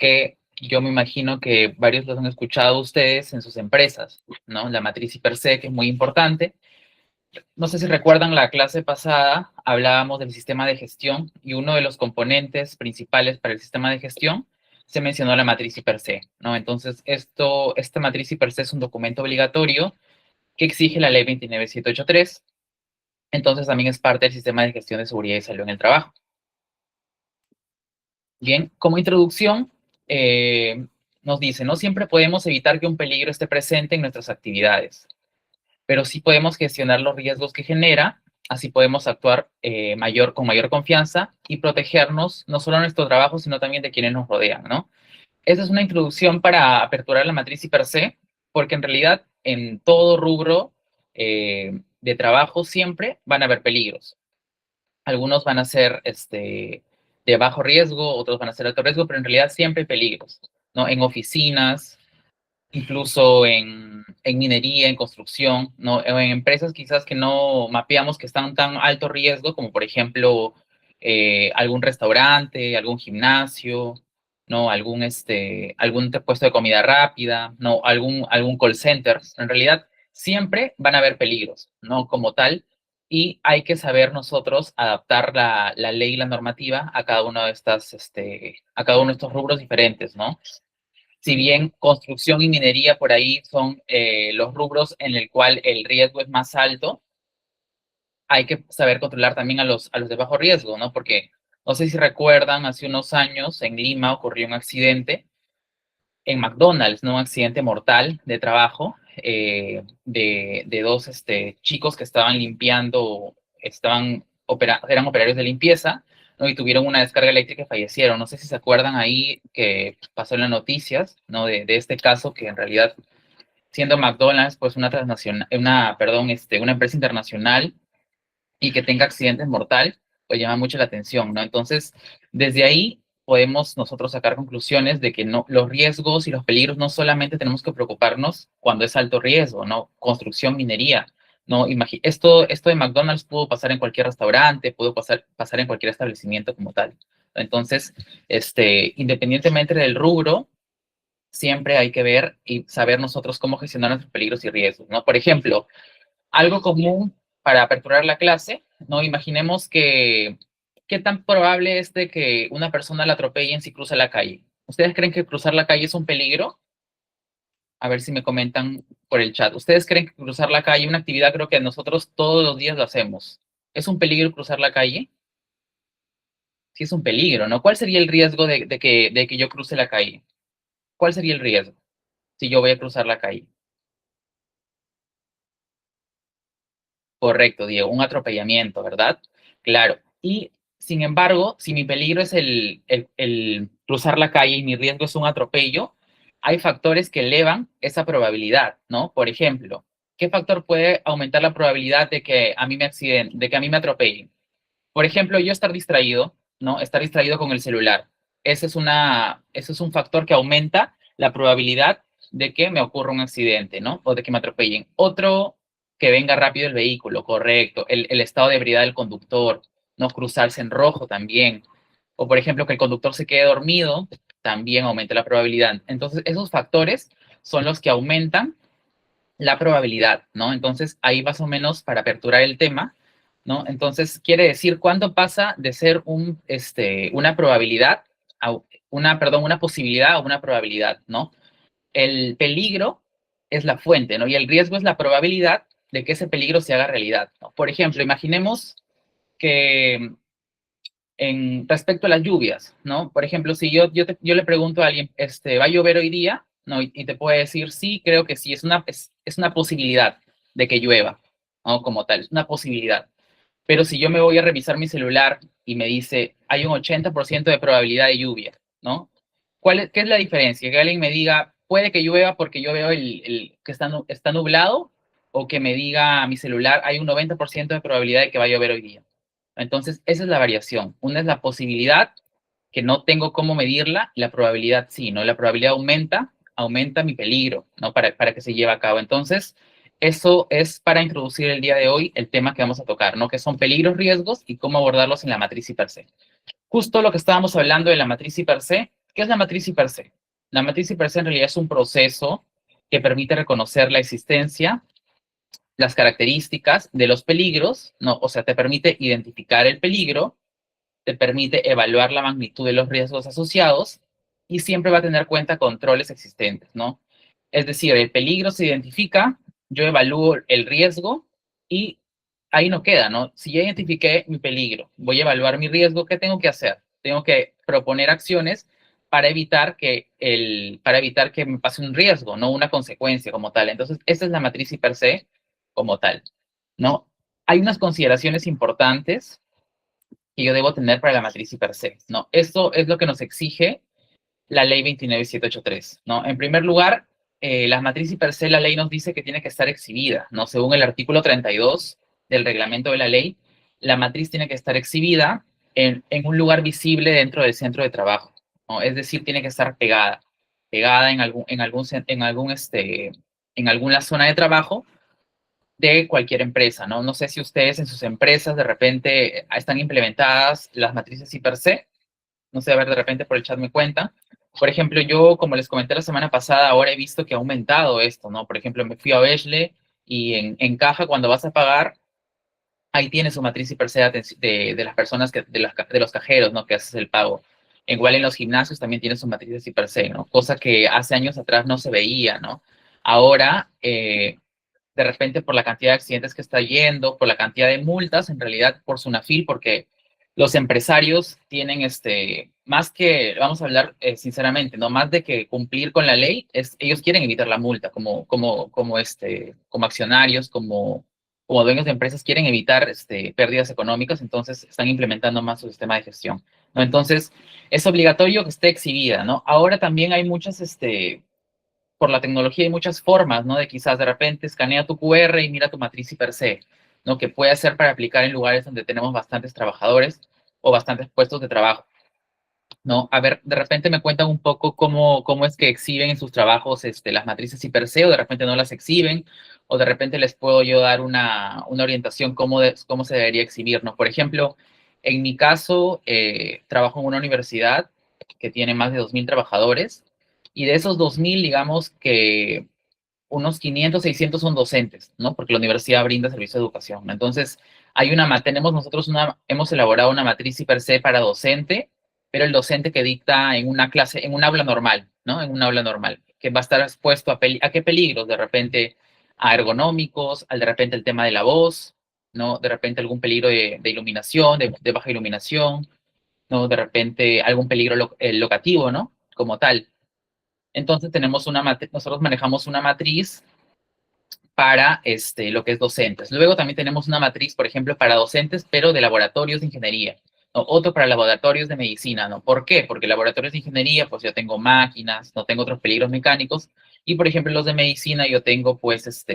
que yo me imagino que varios los han escuchado ustedes en sus empresas, ¿no? La matriz I per se, que es muy importante. No sé si recuerdan la clase pasada, hablábamos del sistema de gestión y uno de los componentes principales para el sistema de gestión se mencionó la matriz I per se, ¿no? Entonces, esta matriz I per se es un documento obligatorio que exige la ley 29783. Entonces, también es parte del sistema de gestión de seguridad y salud en el trabajo. Bien, como introducción, nos dice, no siempre podemos evitar que un peligro esté presente en nuestras actividades, pero sí podemos gestionar los riesgos que genera, así podemos actuar con mayor confianza y protegernos no solo de nuestro trabajo, sino también de quienes nos rodean, ¿no? Esa es una introducción para aperturar la matriz I per se, porque en realidad en todo rubro de trabajo siempre van a haber peligros. Algunos van a ser de bajo riesgo, otros van a ser de alto riesgo, pero en realidad siempre hay peligros, ¿no? En oficinas, incluso en minería, en construcción, ¿no? En empresas quizás que no mapeamos que están tan alto riesgo, como por ejemplo algún restaurante, algún gimnasio, ¿no? Algún puesto de comida rápida, ¿no? Algún call center. En realidad, siempre van a haber peligros, ¿no? Como tal, y hay que saber nosotros adaptar la ley y la normativa a cada uno de a cada uno de estos rubros diferentes, ¿no? Si bien construcción y minería por ahí son los rubros en el cual el riesgo es más alto, hay que saber controlar también a los de bajo riesgo, ¿no? Porque no sé si recuerdan, hace unos años en Lima ocurrió un accidente en McDonald's, ¿no? Un accidente mortal de trabajo de dos chicos que estaban limpiando, eran operarios de limpieza, ¿no? Y tuvieron una descarga eléctrica y fallecieron. No sé si se acuerdan ahí que pasó en las noticias, ¿no? De este caso que en realidad, siendo McDonald's, pues una empresa internacional y que tenga accidentes mortal, pues llama mucho la atención, ¿no? Entonces, desde ahí podemos nosotros sacar conclusiones de que no, los riesgos y los peligros no solamente tenemos que preocuparnos cuando es alto riesgo, ¿no? Construcción, minería, ¿no? Esto de McDonald's pudo pasar en cualquier restaurante, pudo pasar en cualquier establecimiento como tal. Entonces, independientemente del rubro, siempre hay que ver y saber nosotros cómo gestionar nuestros peligros y riesgos, ¿no? Por ejemplo, algo común para aperturar la clase, ¿no? Imaginemos que, ¿qué tan probable es de que una persona la atropellen si cruza la calle? ¿Ustedes creen que cruzar la calle es un peligro? A ver si me comentan por el chat. ¿Ustedes creen que cruzar la calle, una actividad creo que nosotros todos los días lo hacemos? ¿Es un peligro cruzar la calle? Sí es un peligro, ¿no? ¿Cuál sería el riesgo de que yo cruce la calle? ¿Cuál sería el riesgo si yo voy a cruzar la calle? Correcto, Diego, un atropellamiento, ¿verdad? Claro. Y sin embargo, si mi peligro es el cruzar la calle y mi riesgo es un atropello, hay factores que elevan esa probabilidad, ¿no? Por ejemplo, ¿qué factor puede aumentar la probabilidad de que a mí de que a mí me atropellen? Por ejemplo, yo estar distraído, ¿no? Estar distraído con el celular. Ese es un factor que aumenta la probabilidad de que me ocurra un accidente, ¿no? O de que me atropellen. Otro, que venga rápido el vehículo, correcto. El estado de ebriedad del conductor, no cruzarse en rojo también. O, por ejemplo, que el conductor se quede dormido, también aumenta la probabilidad. Entonces, esos factores son los que aumentan la probabilidad, ¿no? Entonces, ahí más o menos para aperturar el tema, ¿no? Entonces, quiere decir cuánto pasa de ser una probabilidad a una posibilidad a una probabilidad, ¿no? El peligro es la fuente, ¿no? Y el riesgo es la probabilidad de que ese peligro se haga realidad, ¿no? Por ejemplo, imaginemos que respecto a las lluvias, ¿no? Por ejemplo, si yo le pregunto a alguien, ¿va a llover hoy día? ¿No? Y te puede decir, sí, creo que sí, es una posibilidad de que llueva, ¿no? Como tal, es una posibilidad. Pero si yo me voy a revisar mi celular y me dice, hay un 80% de probabilidad de lluvia, ¿no? ¿Qué es la diferencia? Que alguien me diga, puede que llueva porque yo veo que está nublado, o que me diga a mi celular, hay un 90% de probabilidad de que va a llover hoy día. Entonces, esa es la variación. Una es la posibilidad, que no tengo cómo medirla, y la probabilidad sí, ¿no? La probabilidad aumenta mi peligro, ¿no? Para que se lleve a cabo. Entonces, eso es para introducir el día de hoy el tema que vamos a tocar, ¿no? Que son peligros, riesgos y cómo abordarlos en la matriz I per se. Justo lo que estábamos hablando de la matriz I per se ¿Qué es la matriz I per se? La matriz I per se en realidad es un proceso que permite reconocer la existencia, las características de los peligros, ¿no? O sea, te permite identificar el peligro, te permite evaluar la magnitud de los riesgos asociados y siempre va a tener cuenta controles existentes, ¿no? Es decir, el peligro se identifica, yo evalúo el riesgo y ahí no queda, ¿no? Si ya identifiqué mi peligro, voy a evaluar mi riesgo, ¿qué tengo que hacer? Tengo que proponer acciones para evitar que me pase un riesgo, no una consecuencia como tal. Entonces, esta es la matriz I per se como tal, ¿no? Hay unas consideraciones importantes que yo debo tener para la matriz I per se, ¿no? Esto es lo que nos exige la ley 29783, ¿no? En primer lugar, la matriz I per se, la ley nos dice que tiene que estar exhibida, ¿no? Según el artículo 32 del reglamento de la ley, la matriz tiene que estar exhibida en un lugar visible dentro del centro de trabajo, ¿no? Es decir, tiene que estar pegada en alguna zona de trabajo de cualquier empresa, ¿no? No sé si ustedes en sus empresas de repente están implementadas las matrices I per se. No sé, a ver, de repente por el chat me cuenta. Por ejemplo, yo, como les comenté la semana pasada, ahora he visto que ha aumentado esto, ¿no? Por ejemplo, me fui a Beshle y en caja, cuando vas a pagar, ahí tienes su matriz I per se de las personas, de los cajeros, ¿no? Que haces el pago. Igual en los gimnasios también tienes su matriz I per se, ¿no? Cosa que hace años atrás no se veía, ¿no? Ahora, de repente por la cantidad de accidentes que está yendo, por la cantidad de multas, en realidad por Sunafil, porque los empresarios tienen más que, vamos a hablar sinceramente, no más de que cumplir con la ley, ellos quieren evitar la multa, como accionarios, como dueños de empresas quieren evitar pérdidas económicas, entonces están implementando más su sistema de gestión, ¿no? Entonces, es obligatorio que esté exhibida, ¿no? Ahora también hay muchas, por la tecnología hay muchas formas, ¿no? De quizás de repente escanea tu QR y mira tu matriz I per se, ¿no? Que puede ser para aplicar en lugares donde tenemos bastantes trabajadores o bastantes puestos de trabajo, ¿no? A ver, de repente me cuentan un poco cómo es que exhiben en sus trabajos las matrices I per se, o de repente no las exhiben, o de repente les puedo yo dar una orientación cómo se debería exhibir, ¿no? Por ejemplo, en mi caso, trabajo en una universidad que tiene más de 2.000 trabajadores, y de esos 2.000, digamos que unos 500, 600 son docentes, ¿no? Porque la universidad brinda servicio de educación, ¿no? Entonces, hemos elaborado una matriz I per se para docente, pero el docente que dicta en una clase, en un aula normal, ¿no? En un aula normal, que va a estar expuesto a qué peligros, de repente a ergonómicos, de repente el tema de la voz, ¿no? De repente algún peligro de iluminación, de baja iluminación, ¿no? De repente algún peligro locativo, ¿no? Como tal. Entonces nosotros manejamos una matriz para lo que es docentes. Luego también tenemos una matriz, por ejemplo, para docentes, pero de laboratorios de ingeniería, ¿no? Otro para laboratorios de medicina, ¿no? ¿Por qué? Porque laboratorios de ingeniería, pues yo tengo máquinas, no tengo otros peligros mecánicos, y por ejemplo, los de medicina yo tengo, pues,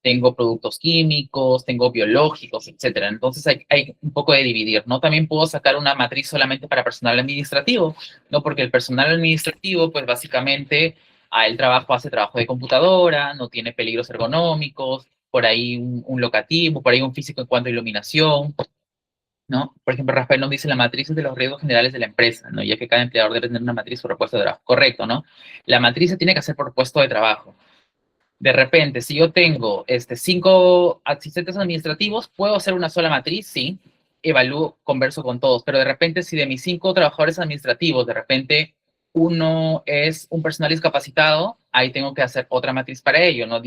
tengo productos químicos, tengo biológicos, etcétera. Entonces hay un poco de dividir, ¿no? También puedo sacar una matriz solamente para personal administrativo, ¿no? Porque el personal administrativo, pues básicamente el trabajo hace trabajo de computadora, no tiene peligros ergonómicos, por ahí un locativo, por ahí un físico en cuanto a iluminación, ¿no? Por ejemplo, Rafael nos dice la matriz es de los riesgos generales de la empresa, ¿no? Ya que cada empleador debe tener una matriz por puesto de trabajo. Correcto, ¿no? La matriz se tiene que hacer por puesto de trabajo. De repente, si yo tengo 5 asistentes administrativos, ¿puedo hacer una sola matriz? Sí. Evalúo, converso con todos. Pero de repente, si de mis 5 trabajadores administrativos, de repente uno es un personal discapacitado, ahí tengo que hacer otra matriz para ello, ¿no?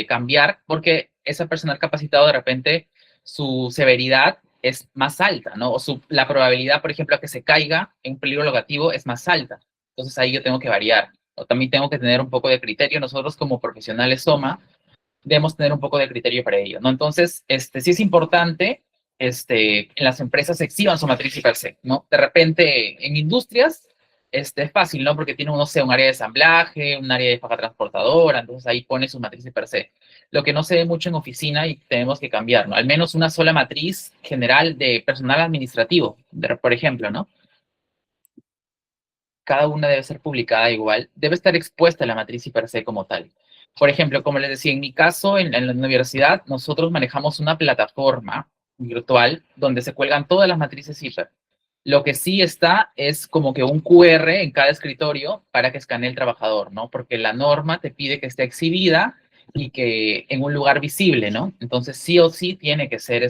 Cambiar, porque ese personal capacitado, de repente, su severidad es más alta, ¿no? La probabilidad, por ejemplo, a que se caiga en un peligro locativo es más alta. Entonces ahí yo tengo que variar. O también tengo que tener un poco de criterio. Nosotros como profesionales SOMA debemos tener un poco de criterio para ello, ¿no? Entonces, sí es importante en las empresas exhiban su matriz I per se, ¿no? De repente, en industrias, es fácil, ¿no? Porque tiene, no sé, un área de ensamblaje, un área de faja transportadora, entonces ahí pone su matriz I per se. Lo que no se ve mucho en oficina y tenemos que cambiar, ¿no? Al menos una sola matriz general de personal administrativo, por ejemplo, ¿no? Cada una debe ser publicada igual, debe estar expuesta a la matriz I per se como tal. Por ejemplo, como les decía, en mi caso, en la universidad, nosotros manejamos una plataforma virtual donde se cuelgan todas las matrices IPER. Lo que sí está es como que un QR en cada escritorio para que escanee el trabajador, ¿no? Porque la norma te pide que esté exhibida y que en un lugar visible, ¿no? Entonces sí o sí tiene que ser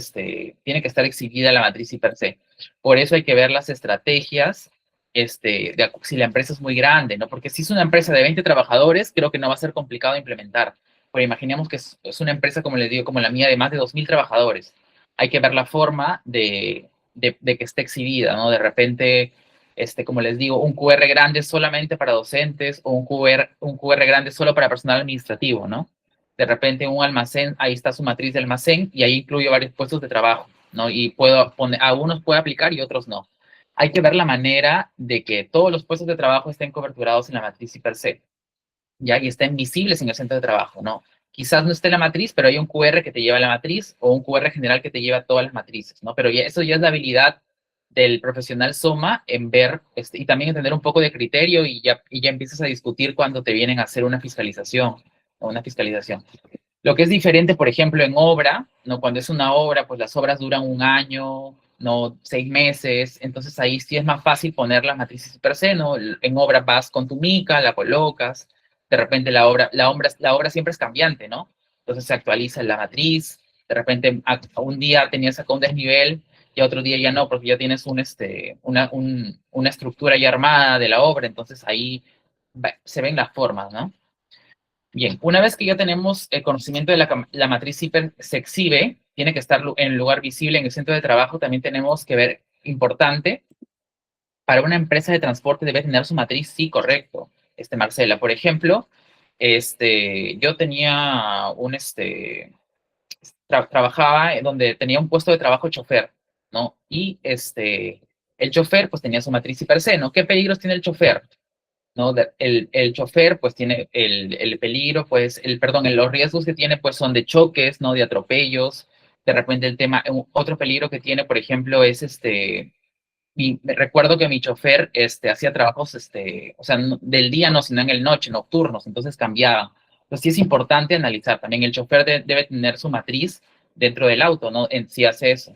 tiene que estar exhibida la matriz y per se. Por eso hay que ver las estrategias, si la empresa es muy grande, ¿no? Porque si es una empresa de 20 trabajadores, creo que no va a ser complicado de implementar. Pero imaginemos que es una empresa, como les digo, como la mía, de más de 2.000 trabajadores. Hay que ver la forma de que esté exhibida, ¿no? De repente, como les digo, un QR grande solamente para docentes o un QR grande solo para personal administrativo, ¿no? De repente un almacén, ahí está su matriz de almacén y ahí incluye varios puestos de trabajo, ¿no? Y puedo poner, a unos puede aplicar y otros no. Hay que ver la manera de que todos los puestos de trabajo estén coberturados en la matriz y per se, ¿ya? Y estén visibles en el centro de trabajo, ¿no? Quizás no esté la matriz, pero hay un QR que te lleva a la matriz o un QR general que te lleva a todas las matrices, ¿no? Pero eso ya es la habilidad del profesional SOMA en ver y también en tener un poco de criterio y ya empiezas a discutir cuando te vienen a hacer una fiscalización o una fiscalización. Lo que es diferente, por ejemplo, en obra, ¿no? Cuando es una obra, pues las obras duran un año, no 6 meses, entonces ahí sí es más fácil poner las matrices per se, ¿no? En obra vas con tu mica, la colocas, de repente la obra siempre es cambiante, ¿no? Entonces se actualiza la matriz, de repente un día tenías acá un desnivel y otro día ya no, porque ya tienes una estructura ya armada de la obra, entonces ahí se ven las formas, ¿no? Bien, una vez que ya tenemos el conocimiento de la matriz hiper se exhibe, tiene que estar en el lugar visible en el centro de trabajo, también tenemos que ver, importante, para una empresa de transporte debe tener su matriz, sí, correcto, Marcela. Por ejemplo, yo tenía trabajaba en donde tenía un puesto de trabajo chofer, ¿no? Y el chofer, pues tenía su matriz hiper se, ¿no? ¿Qué peligros tiene el chofer? ¿No? El chofer, pues, tiene el peligro, pues, perdón, los riesgos que tiene, pues, son de choques, ¿no? De atropellos. De repente otro peligro que tiene, por ejemplo, es me recuerdo que mi chofer, hacía trabajos, o sea, del día no, sino en el noche, nocturnos, entonces cambiaba. Entonces sí es importante analizar también, el chofer debe tener su matriz dentro del auto, ¿no? Si hace eso.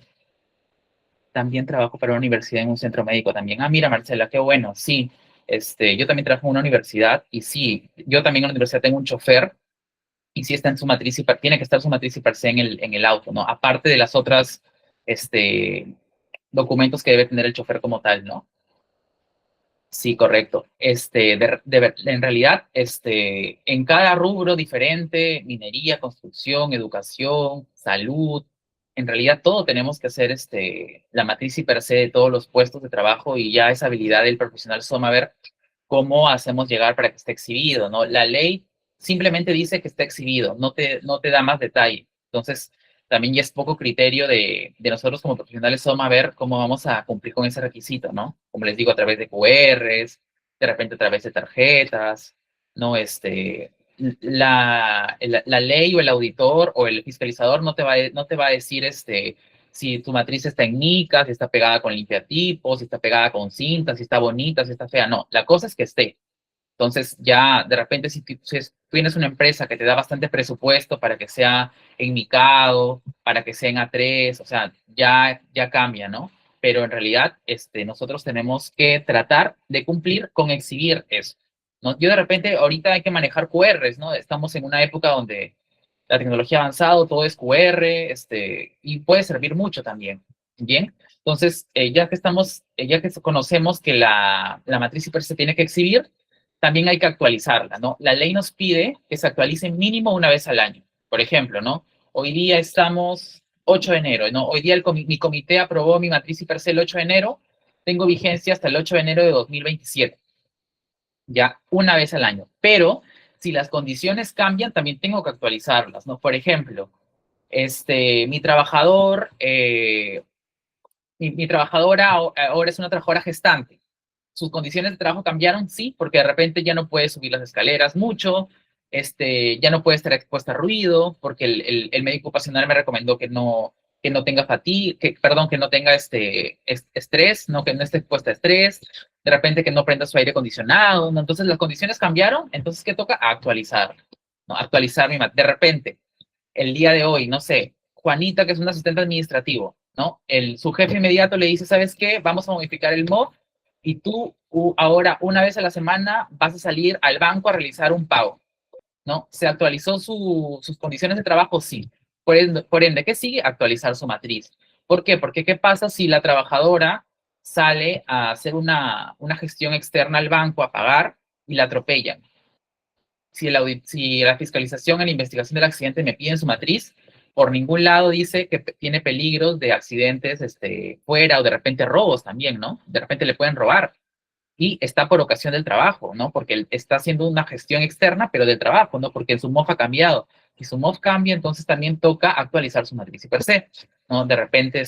También trabajo para una universidad en un centro médico también. Ah, mira, Marcela, qué bueno. Sí, yo también trabajo en una universidad y sí, yo también en la universidad tengo un chofer y sí está en su matriz y tiene que estar su matriz y per se en el auto, ¿no? Aparte de las otras, documentos que debe tener el chofer como tal, ¿no? Sí, correcto. En realidad, en cada rubro diferente, minería, construcción, educación, salud, en realidad todo tenemos que hacer la matriz y per se de todos los puestos de trabajo y ya esa habilidad del profesional soma ver cómo hacemos llegar para que esté exhibido, ¿no? La ley simplemente dice que está exhibido, no te da más detalle. Entonces, también ya es poco criterio de nosotros como profesionales SOMA ver cómo vamos a cumplir con ese requisito, ¿no? Como les digo, a través de QRs, de repente a través de tarjetas, ¿no? La ley o el auditor o el fiscalizador no te va a decir si tu matriz está en mica, si está pegada con limpiatipos, si está pegada con cinta, si está bonita, si está fea. No, la cosa es que esté. Entonces, ya de repente, si tienes una empresa que te da bastante presupuesto para que sea en micado, para que sea en A3, o sea, ya cambia, ¿no? Pero en realidad, nosotros tenemos que tratar de cumplir con exhibir eso, ¿no? Yo de repente, ahorita hay que manejar QRs, ¿no? Estamos en una época donde la tecnología ha avanzado, todo es QR, y puede servir mucho también, ¿bien? Entonces, ya que conocemos que la matriz hiper se tiene que exhibir, también hay que actualizarla, ¿no? La ley nos pide que se actualice mínimo una vez al año. Por ejemplo, ¿no? Hoy día estamos 8 de enero, ¿no? Hoy día mi comité aprobó mi matriz hiper el 8 de enero, tengo vigencia hasta el 8 de enero de 2027, ya una vez al año. Pero si las condiciones cambian, también tengo que actualizarlas, ¿no? Por ejemplo, mi trabajador, mi trabajadora ahora es una trabajadora gestante. Sus condiciones de trabajo cambiaron, sí, porque de repente ya no puede subir las escaleras mucho, ya no puede estar expuesta a ruido, porque el médico ocupacional me recomendó que no tenga fatiga, perdón, que no tenga estrés, no, que no esté expuesta a estrés, de repente que no prenda su aire acondicionado, ¿no? Entonces las condiciones cambiaron, entonces ¿qué toca? Actualizar, ¿no? Actualizar de repente, el día de hoy, no sé, Juanita, que es un asistente administrativo, ¿no? Su jefe inmediato le dice, ¿sabes qué? Vamos a modificar el MOB y tú ahora, una vez a la semana, vas a salir al banco a realizar un pago, ¿no? ¿Se actualizó sus condiciones de trabajo? Sí. Por ende, ¿qué sigue? Actualizar su matriz. ¿Por qué? Porque ¿qué pasa si la trabajadora sale a hacer una gestión externa al banco a pagar y la atropellan? Si la fiscalización en la investigación del accidente me piden su matriz, por ningún lado dice que tiene peligros de accidentes fuera o de repente robos también, ¿no? De repente le pueden robar y está por ocasión del trabajo, ¿no? Porque él está haciendo una gestión externa, pero del trabajo, ¿no? Porque su MOF ha cambiado. Si su MOF cambia, entonces también toca actualizar su matriz y per se, ¿no? De repente,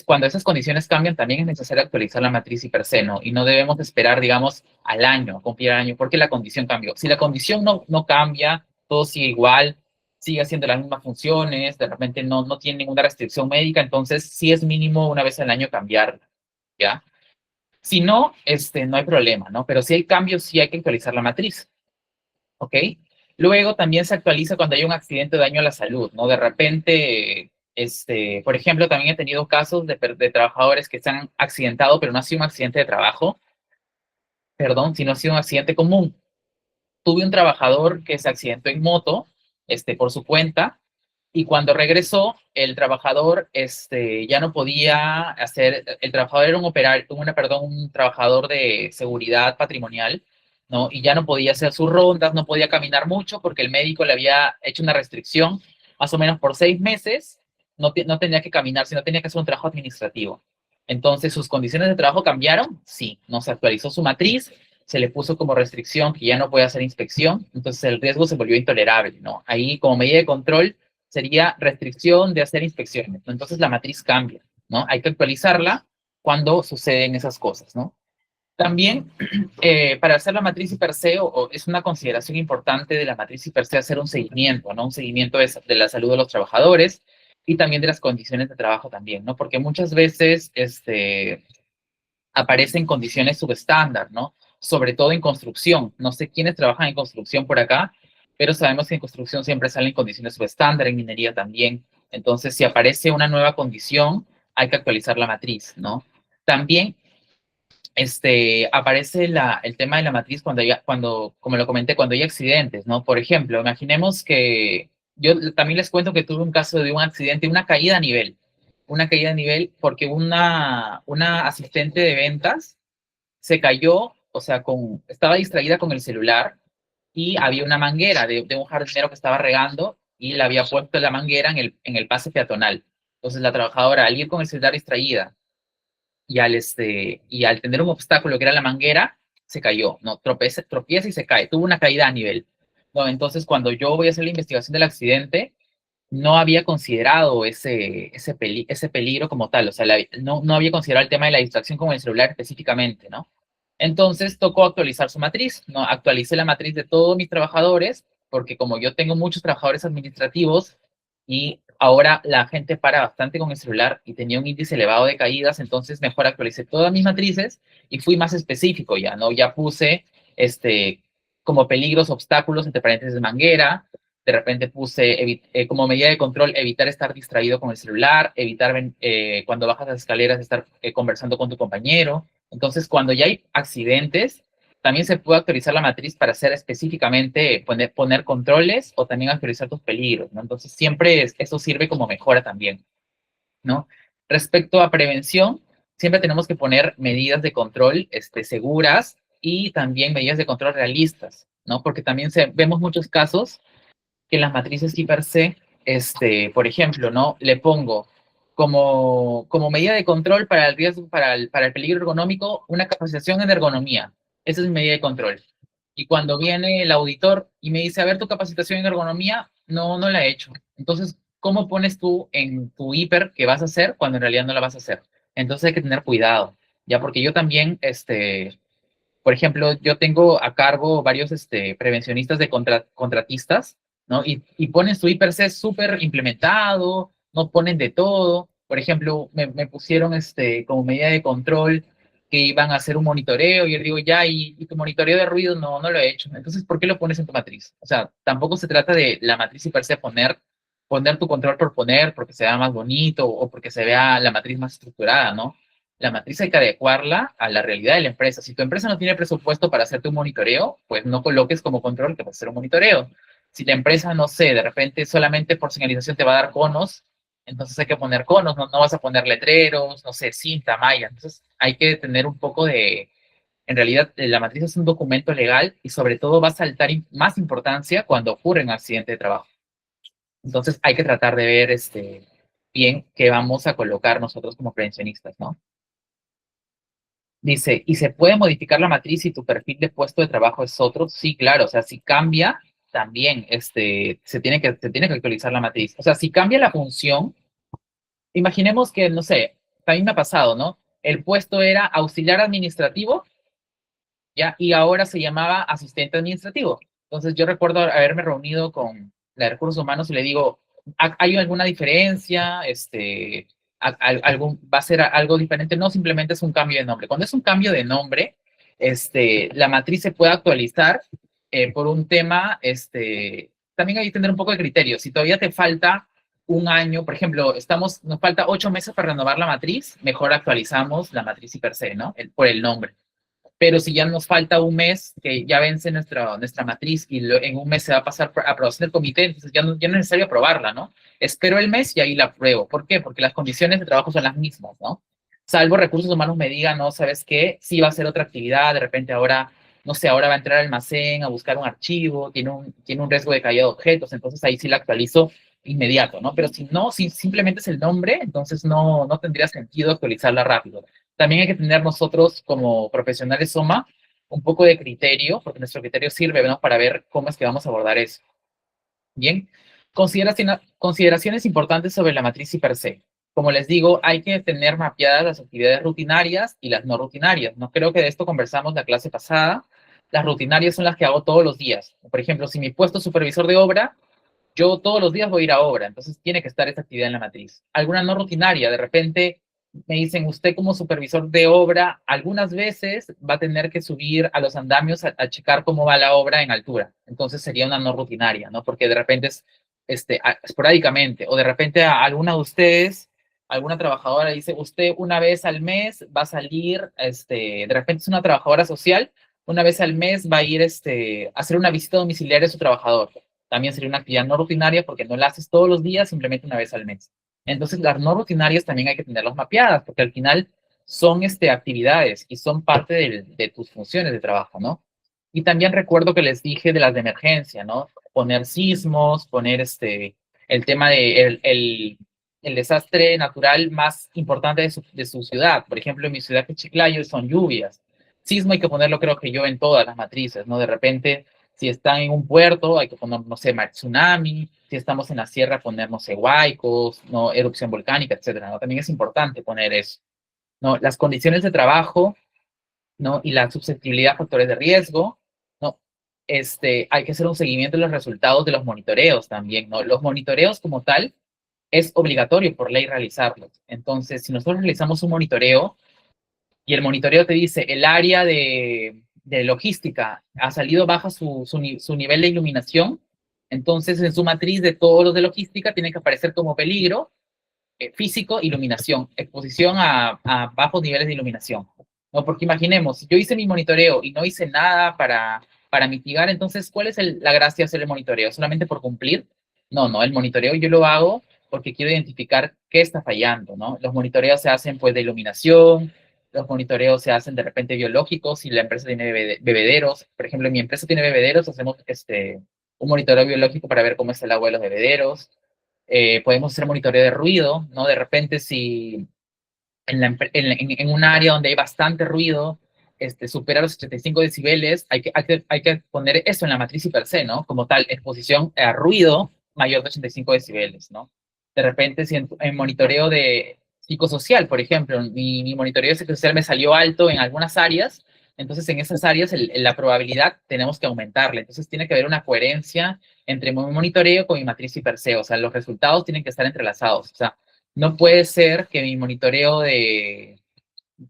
cuando esas condiciones cambian, también es necesario actualizar la matriz y per se, ¿no? Y no debemos esperar, digamos, al año, a cumplir el año, porque la condición cambió. Si la condición no cambia, todo sigue igual, sigue haciendo las mismas funciones, de repente no tiene ninguna restricción médica, entonces sí es mínimo una vez al año cambiarla, ¿ya? Si no, no hay problema, ¿no? Pero si hay cambios, sí hay que actualizar la matriz, ¿ok? Luego también se actualiza cuando hay un accidente o daño a la salud, ¿no? De repente, por ejemplo, también he tenido casos de trabajadores que se han accidentado, pero no ha sido un accidente de trabajo, perdón, sino ha sido un accidente común. Tuve un trabajador que se accidentó en moto, por su cuenta, y cuando regresó, el trabajador ya no podía hacer, el trabajador era un trabajador de seguridad patrimonial, ¿no? Y ya no podía hacer sus rondas, no podía caminar mucho porque el médico le había hecho una restricción, más o menos por 6 meses, no tenía que caminar, sino tenía que hacer un trabajo administrativo. Entonces, ¿sus condiciones de trabajo cambiaron? Sí, no se actualizó su matriz, se le puso como restricción que ya no puede hacer inspección, entonces el riesgo se volvió intolerable, ¿no? Ahí, como medida de control, sería restricción de hacer inspecciones. Entonces la matriz cambia, ¿no? Hay que actualizarla cuando suceden esas cosas, ¿no? También, para hacer la matriz y per se, es una consideración importante de la matriz y per se hacer un seguimiento, ¿no? Un seguimiento de la salud de los trabajadores y también de las condiciones de trabajo también, ¿no? Porque muchas veces, aparecen condiciones subestándar, ¿no? Sobre todo en construcción. No sé quiénes trabajan en construcción por acá, pero sabemos que en construcción siempre salen condiciones subestándar, en minería también. Entonces, si aparece una nueva condición, hay que actualizar la matriz, ¿no? También aparece el tema de la matriz como lo comenté, cuando hay accidentes, ¿no? Por ejemplo, imaginemos que yo también les cuento que tuve un caso de un accidente, una caída a nivel porque una asistente de ventas se cayó, o sea, estaba distraída con el celular y había una manguera de un jardinero que estaba regando y le había puesto la manguera en el pase peatonal. Entonces la trabajadora, al ir con el celular distraída y al tener un obstáculo que era la manguera, se cayó, ¿no? Tropieza y se cae, tuvo una caída a nivel. ¿No? Entonces, cuando yo voy a hacer la investigación del accidente, no había considerado ese peligro como tal, o sea, no había considerado el tema de la distracción con el celular específicamente, ¿no? Entonces tocó actualizar su matriz, ¿no? Actualicé la matriz de todos mis trabajadores, porque como yo tengo muchos trabajadores administrativos y ahora la gente para bastante con el celular y tenía un índice elevado de caídas, entonces mejor actualicé todas mis matrices y fui más específico ya, ¿no? Ya puse, como peligros, obstáculos, entre paréntesis, manguera, de repente puse como medida de control evitar estar distraído con el celular, evitar cuando bajas las escaleras estar conversando con tu compañero. Entonces, cuando ya hay accidentes, también se puede actualizar la matriz para hacer específicamente, poner controles o también actualizar tus peligros, ¿no? Entonces, siempre eso sirve como mejora también, ¿no? Respecto a prevención, siempre tenemos que poner medidas de control seguras y también medidas de control realistas, ¿no? Porque también vemos muchos casos que en las matrices sí per se, por ejemplo, ¿no? Le pongo como medida de control para el riesgo, para el peligro ergonómico, una capacitación en ergonomía. Esa es mi medida de control. Y cuando viene el auditor y me dice, a ver, tu capacitación en ergonomía, no la he hecho. Entonces, ¿cómo pones tú en tu hiper que vas a hacer cuando en realidad no la vas a hacer? Entonces hay que tener cuidado, ya porque yo también, por ejemplo, yo tengo a cargo varios prevencionistas de contratistas, ¿no? Y ponen su IPRC súper implementado, no ponen de todo. Por ejemplo, me pusieron como medida de control que iban a hacer un monitoreo y yo digo, ya, y tu monitoreo de ruido no lo he hecho. Entonces, ¿por qué lo pones en tu matriz? O sea, tampoco se trata de la matriz IPRC poner poner tu control por poner, porque se vea más bonito o porque se vea la matriz más estructurada, ¿no? La matriz hay que adecuarla a la realidad de la empresa. Si tu empresa no tiene presupuesto para hacerte un monitoreo, pues no coloques como control que va a ser un monitoreo. Si la empresa, no sé, de repente solamente por señalización te va a dar conos, entonces hay que poner conos, no, no vas a poner letreros, no sé, cinta, malla. Entonces hay que tener un poco de, en realidad, la matriz es un documento legal y sobre todo va a saltar más importancia cuando ocurre un accidente de trabajo. Entonces hay que tratar de ver bien qué vamos a colocar nosotros como prevencionistas, ¿no? Dice, ¿y se puede modificar la matriz si tu perfil de puesto de trabajo es otro? Sí, claro, o sea, si cambia, también se tiene que actualizar la matriz. O sea, si cambia la función, imaginemos que, no sé, también me ha pasado, ¿no? El puesto era auxiliar administrativo, ¿ya? Y ahora se llamaba asistente administrativo. Entonces yo recuerdo haberme reunido con la de recursos humanos y le digo, ¿hay alguna diferencia? ¿Va a ser algo diferente? No, simplemente es un cambio de nombre. Cuando es un cambio de nombre, la matriz se puede actualizar por un tema, también hay que tener un poco de criterio. Si todavía te falta un año, por ejemplo, nos falta 8 meses para renovar la matriz, mejor actualizamos la matriz y per se, ¿no? Por el nombre. Pero si ya nos falta un mes, que ya vence nuestra matriz y en un mes se va a pasar a aprobación del comité, entonces ya no es necesario aprobarla, ¿no? Espero el mes y ahí la apruebo. ¿Por qué? Porque las condiciones de trabajo son las mismas, ¿no? Salvo recursos humanos me digan, no, ¿sabes qué? Sí va a ser otra actividad, de repente ahora, no sé, ahora va a entrar al almacén a buscar un archivo, tiene un riesgo de caída de objetos, entonces ahí sí la actualizo inmediato, ¿no? Pero si no, si simplemente es el nombre, entonces no tendría sentido actualizarla rápido. También hay que tener nosotros como profesionales SOMA un poco de criterio, porque nuestro criterio sirve, ¿no? Para ver cómo es que vamos a abordar eso. Bien, consideraciones importantes sobre la matriz y per se. Como les digo, hay que tener mapeadas las actividades rutinarias y las no rutinarias. No creo que de esto conversamos la clase pasada. Las rutinarias son las que hago todos los días. Por ejemplo, si mi puesto es supervisor de obra, yo todos los días voy a ir a obra, entonces tiene que estar esa actividad en la matriz. Alguna no rutinaria, de repente me dicen, usted como supervisor de obra, algunas veces va a tener que subir a los andamios a checar cómo va la obra en altura. Entonces sería una no rutinaria, ¿no? Porque de repente es esporádicamente, o de repente a alguna de ustedes, alguna trabajadora dice, usted una vez al mes va a salir, de repente es una trabajadora social, una vez al mes va a ir a hacer una visita domiciliaria a su trabajador. También sería una actividad no rutinaria porque no la haces todos los días, simplemente una vez al mes. Entonces, las no rutinarias también hay que tenerlas mapeadas, porque al final son actividades y son parte de tus funciones de trabajo, ¿no? Y también recuerdo que les dije de las de emergencia, ¿no? Poner sismos, poner el tema de el desastre natural más importante de su ciudad. Por ejemplo, en mi ciudad, que es Chiclayo, son lluvias. Sismo hay que ponerlo, creo que yo, en todas las matrices, ¿no? De repente, si están en un puerto, hay que poner, no sé, tsunami. Si estamos en la sierra, poner, no sé, huaicos, ¿no? Erupción volcánica, etcétera, ¿no? También es importante poner eso, ¿no? Las condiciones de trabajo, ¿no? Y la susceptibilidad a factores de riesgo, ¿no? Hay que hacer un seguimiento de los resultados de los monitoreos también, ¿no? Los monitoreos como tal es obligatorio por ley realizarlos. Entonces, si nosotros realizamos un monitoreo, y el monitoreo te dice el área de logística ha salido baja su nivel de iluminación, entonces en su matriz de todos los de logística tiene que aparecer como peligro físico, iluminación, exposición a bajos niveles de iluminación. ¿No? Porque imaginemos, si yo hice mi monitoreo y no hice nada para mitigar, entonces, ¿cuál es la gracia de hacer el monitoreo? ¿Solamente por cumplir? No, no, el monitoreo yo lo hago porque quiero identificar qué está fallando, ¿no? Los monitoreos se hacen, pues, de iluminación, los monitoreos se hacen de repente biológicos, si la empresa tiene bebederos, por ejemplo, en mi empresa tiene bebederos, hacemos un monitoreo biológico para ver cómo es el agua de los bebederos. Podemos hacer monitoreo de ruido, ¿no? De repente, si en un área donde hay bastante ruido, supera los 85 decibeles, hay que poner eso en la matriz y per se, ¿no? Como tal, exposición a ruido mayor de 85 decibeles, ¿no? De repente, si en monitoreo de psicosocial, por ejemplo, mi monitoreo psicosocial me salió alto en algunas áreas, entonces en esas áreas la probabilidad tenemos que aumentarla. Entonces tiene que haber una coherencia entre mi monitoreo con mi matriz y per se, o sea, los resultados tienen que estar entrelazados, o sea, no puede ser que mi monitoreo de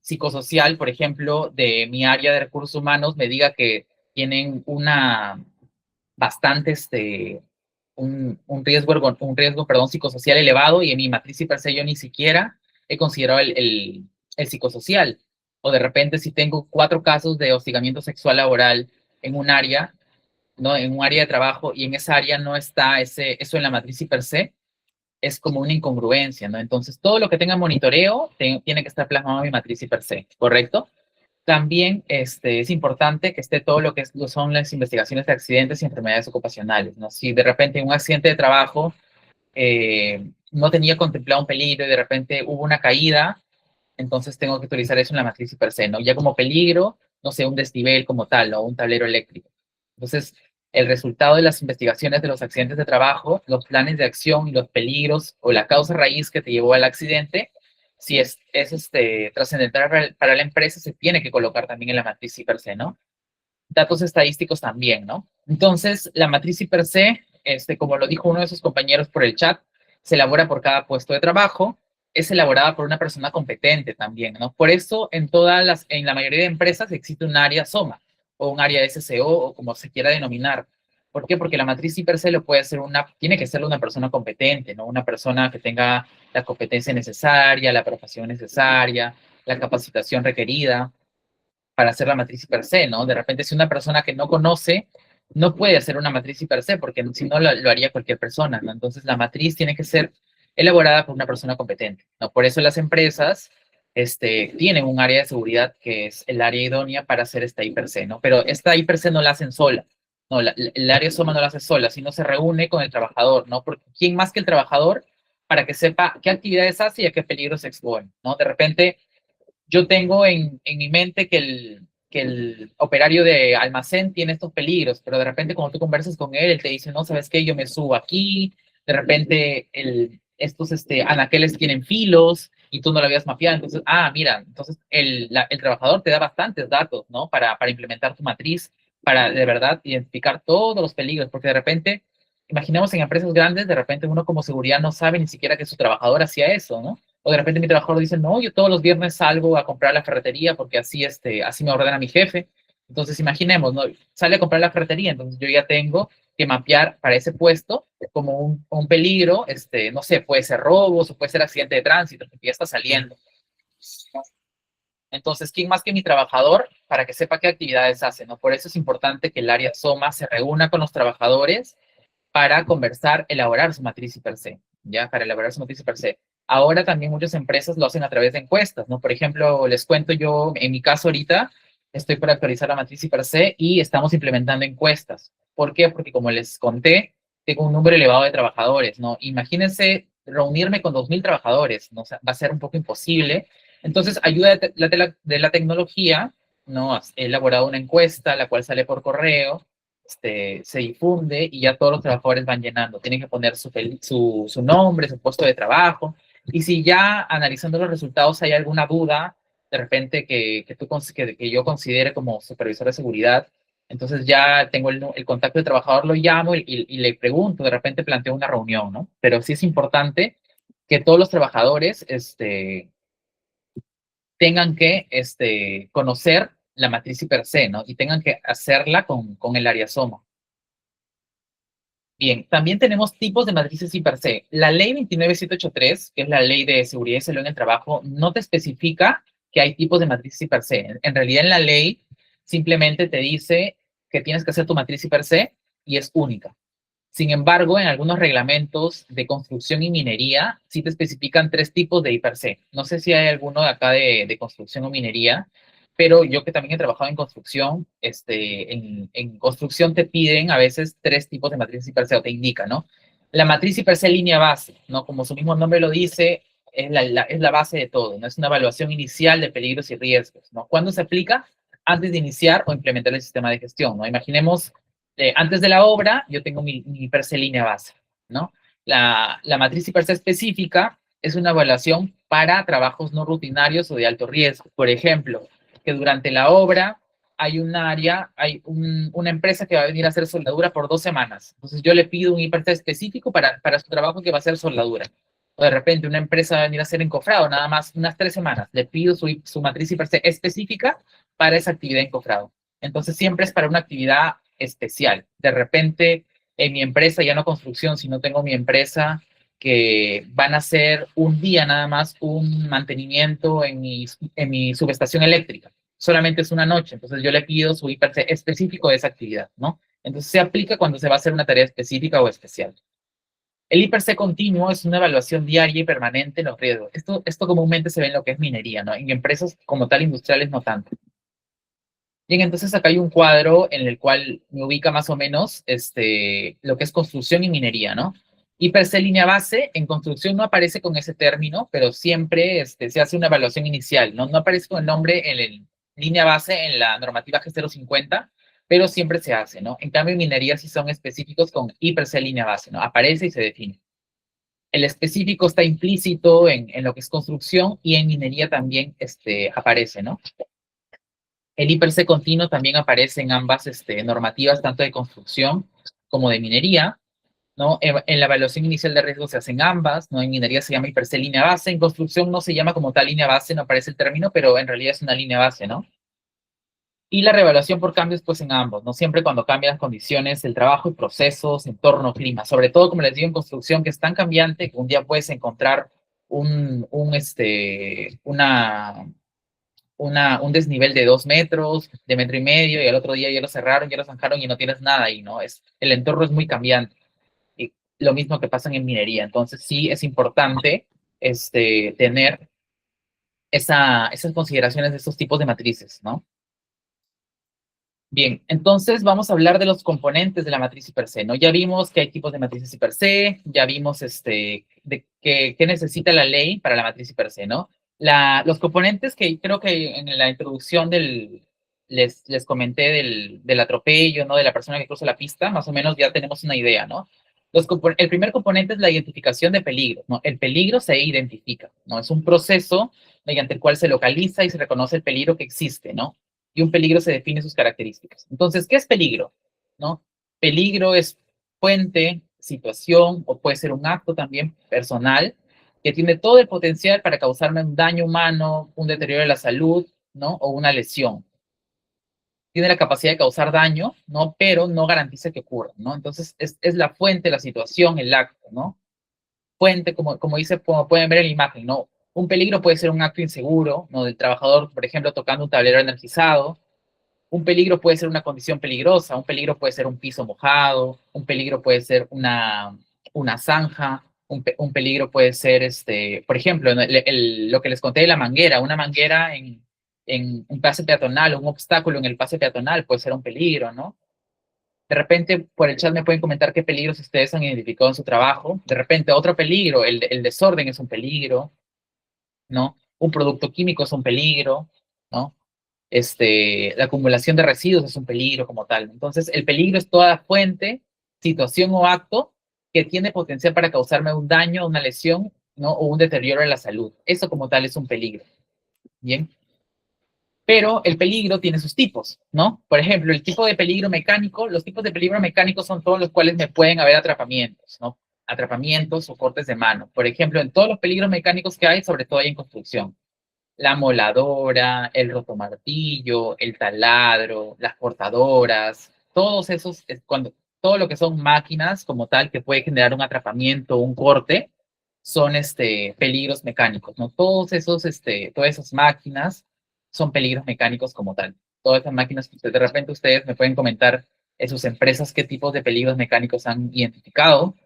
psicosocial, por ejemplo, de mi área de recursos humanos, me diga que tienen una bastante, un riesgo, perdón, psicosocial elevado y en mi matriz per se yo ni siquiera he considerado el psicosocial. O de repente si tengo 4 casos de hostigamiento sexual laboral en un área, ¿no? En un área de trabajo y en esa área no está eso en la matriz per se, es como una incongruencia, ¿no? Entonces, todo lo que tenga monitoreo tiene que estar plasmado en mi matriz per se, ¿correcto? También es importante que esté todo lo que son las investigaciones de accidentes y enfermedades ocupacionales, ¿no? Si de repente en un accidente de trabajo no tenía contemplado un peligro y de repente hubo una caída, entonces tengo que utilizar eso en la matriz per se, ¿no? Ya como peligro, no sé, un desnivel como tal, o un tablero eléctrico. Entonces, el resultado de las investigaciones de los accidentes de trabajo, los planes de acción y los peligros o la causa raíz que te llevó al accidente, si es trascendental para la empresa, se tiene que colocar también en la matriz per se, ¿no? Datos estadísticos también, ¿no? Entonces, la matriz per se, como lo dijo uno de sus compañeros por el chat, se elabora por cada puesto de trabajo, es elaborada por una persona competente también, ¿no? Por eso, en la mayoría de empresas existe un área SOMA, o un área SCO, o como se quiera denominar. ¿Por qué? Porque la matriz per se lo puede hacer tiene que ser una persona competente, ¿no? Una persona que tenga la competencia necesaria, la preparación necesaria, la capacitación requerida para hacer la matriz per se, ¿no? De repente, si una persona que no conoce, no puede hacer una matriz per se, porque si no lo haría cualquier persona, ¿no? Entonces, la matriz tiene que ser elaborada por una persona competente, ¿no? Por eso las empresas tienen un área de seguridad que es el área idónea para hacer esta I per se, ¿no? Pero esta I per se no la hacen sola, no, el área SOMA no la hace sola, sino se reúne con el trabajador, ¿no? Porque ¿quién más que el trabajador para que sepa qué actividades hace y a qué peligros se expone, ¿no? De repente, yo tengo en mi mente que el operario de almacén tiene estos peligros, pero de repente cuando tú conversas con él, él te dice, no, ¿sabes qué? Yo me subo aquí, de repente estos anaqueles tienen filos y tú no lo habías mapeado, entonces, mira, entonces el trabajador te da bastantes datos, ¿no? Para implementar tu matriz, para de verdad identificar todos los peligros, porque de repente, imaginemos en empresas grandes, de repente uno como seguridad no sabe ni siquiera que su trabajador hacía eso, ¿no? O de repente mi trabajador dice, no, yo todos los viernes salgo a comprar a la ferretería porque así me ordena mi jefe. Entonces, imaginemos, ¿no? Sale a comprar a la ferretería, entonces yo ya tengo que mapear para ese puesto como un peligro, no sé, puede ser robos o puede ser accidente de tránsito, porque ya está saliendo. Entonces, ¿quién más que mi trabajador para que sepa qué actividades hace, ¿no? Por eso es importante que el área SOMA se reúna con los trabajadores para conversar, elaborar su matriz per se, ¿ya? Para elaborar su matriz per se. Ahora también muchas empresas lo hacen a través de encuestas, ¿no? Por ejemplo, les cuento yo, en mi caso ahorita, estoy por actualizar la matriz per se y estamos implementando encuestas. ¿Por qué? Porque como les conté, tengo un número elevado de trabajadores, ¿no? Imagínense reunirme con 2,000 trabajadores, ¿no? O sea, va a ser un poco imposible. Entonces, ayuda de la tecnología, ¿no? He elaborado una encuesta, la cual sale por correo, se difunde y ya todos los trabajadores van llenando. Tienen que poner su nombre, su puesto de trabajo. Y si ya analizando los resultados hay alguna duda, de repente que yo considere como supervisor de seguridad, entonces ya tengo el contacto del trabajador, lo llamo y le pregunto, de repente planteo una reunión, ¿no? Pero sí es importante que todos los trabajadores tengan que conocer la matriz per se, ¿no? Y tengan que hacerla con el área SOMA. Bien, también tenemos tipos de matrices per se. La ley 29783, que es la ley de seguridad y salud en el trabajo, no te especifica que hay tipos de matrices per se. En realidad, en la ley simplemente te dice que tienes que hacer tu matriz per se y es única. Sin embargo, en algunos reglamentos de construcción y minería sí te especifican 3 tipos de I per se. No sé si hay alguno de acá de construcción o minería, pero yo que también he trabajado en construcción, en construcción te piden a veces 3 tipos de matriz I per se o te indica, ¿no? La matriz I per se línea base, ¿no? Como su mismo nombre lo dice, es la base de todo, ¿no? Es una evaluación inicial de peligros y riesgos, ¿no? ¿Cuándo se aplica? Antes de iniciar o implementar el sistema de gestión, ¿no? Imaginemos antes de la obra, yo tengo mi per se línea base, ¿no? La matriz per se específica es una evaluación para trabajos no rutinarios o de alto riesgo. Por ejemplo, que durante la obra hay un área, una empresa que va a venir a hacer soldadura por 2 semanas. Entonces yo le pido un IPRC específico para su trabajo que va a ser soldadura. O de repente una empresa va a venir a hacer encofrado, nada más unas 3 semanas. Le pido su matriz IPRC específica para esa actividad encofrado. Entonces siempre es para una actividad especial. De repente en mi empresa, ya no construcción, sino tengo mi empresa que van a hacer un día nada más un mantenimiento en mi subestación eléctrica. Solamente es una noche, entonces yo le pido su IPC específico de esa actividad, ¿no? Entonces se aplica cuando se va a hacer una tarea específica o especial. El IPC continuo es una evaluación diaria y permanente en los riesgos. Esto comúnmente se ve en lo que es minería, ¿no? En empresas como tal industriales no tanto. Bien, entonces acá hay un cuadro en el cual me ubica más o menos lo que es construcción y minería, ¿no? Y per se línea base, en construcción no aparece con ese término, pero siempre se hace una evaluación inicial, ¿no? No aparece con el nombre en el línea base en la normativa G050, pero siempre se hace, ¿no? En cambio, en minería sí son específicos con I per se línea base, ¿no? Aparece y se define. El específico está implícito en lo que es construcción y en minería también aparece, ¿no? El IPC continuo también aparece en ambas normativas, tanto de construcción como de minería, ¿no? En la evaluación inicial de riesgo se hacen ambas, ¿no? En minería se llama IPC línea base, en construcción no se llama como tal línea base, no aparece el término, pero en realidad es una línea base, ¿no? Y la revaluación por cambios, pues en ambos, ¿no? Siempre cuando cambian las condiciones del trabajo y procesos, entorno, clima. Sobre todo, como les digo, en construcción, que es tan cambiante que un día puedes encontrar un, un desnivel de 2 metros, de metro y medio, y al otro día ya lo cerraron, ya lo zanjaron y no tienes nada ahí, ¿no? El entorno es muy cambiante. Y lo mismo que pasa en minería. Entonces, sí es importante tener esas consideraciones de estos tipos de matrices, ¿no? Bien, entonces vamos a hablar de los componentes de la matriz per se, ¿no? Ya vimos que hay tipos de matrices per se, ya vimos de qué necesita la ley para la matriz per se, ¿no? Los componentes que creo que en la introducción les comenté del atropello, ¿no? De la persona que cruza la pista, más o menos ya tenemos una idea, ¿no? El primer componente es la identificación de peligro, ¿no? El peligro se identifica, ¿no? Es un proceso mediante el cual se localiza y se reconoce el peligro que existe, ¿no? Y un peligro se define sus características. Entonces, ¿qué es peligro? ¿No? Peligro es fuente, situación, o puede ser un acto también personal, que tiene todo el potencial para causarme un daño humano, un deterioro de la salud, ¿no? O una lesión. Tiene la capacidad de causar daño, ¿no? Pero no garantiza que ocurra, ¿no? Entonces, es la fuente, la situación, el acto, ¿no? Fuente, como dice, como pueden ver en la imagen, ¿no? Un peligro puede ser un acto inseguro, ¿no? Del trabajador, por ejemplo, tocando un tablero energizado. Un peligro puede ser una condición peligrosa, un peligro puede ser un piso mojado, un peligro puede ser una zanja, un peligro puede ser, por ejemplo, lo que les conté de la manguera, una manguera en un pase peatonal, un obstáculo en el pase peatonal puede ser un peligro, ¿no? De repente, por el chat me pueden comentar qué peligros ustedes han identificado en su trabajo. De repente, otro peligro, el desorden es un peligro, ¿no? Un producto químico es un peligro, ¿no? La acumulación de residuos es un peligro como tal. Entonces, el peligro es toda fuente, situación o acto que tiene potencial para causarme un daño, una lesión, ¿no? O un deterioro de la salud. Eso como tal es un peligro. Bien. Pero el peligro tiene sus tipos, ¿no? Por ejemplo, el tipo de peligro mecánico, los tipos de peligro mecánico son todos los cuales me pueden haber atrapamientos, ¿no? Atrapamientos o cortes de mano. Por ejemplo, en todos los peligros mecánicos que hay, sobre todo hay en construcción, la moladora, el rotomartillo, el taladro, las cortadoras, todos esos, todo lo que son máquinas como tal que puede generar un atrapamiento, un corte, son peligros mecánicos, ¿no? Todas esas máquinas son peligros mecánicos como tal. Todas esas máquinas que de repente ustedes me pueden comentar en sus empresas qué tipos de peligros mecánicos han identificado.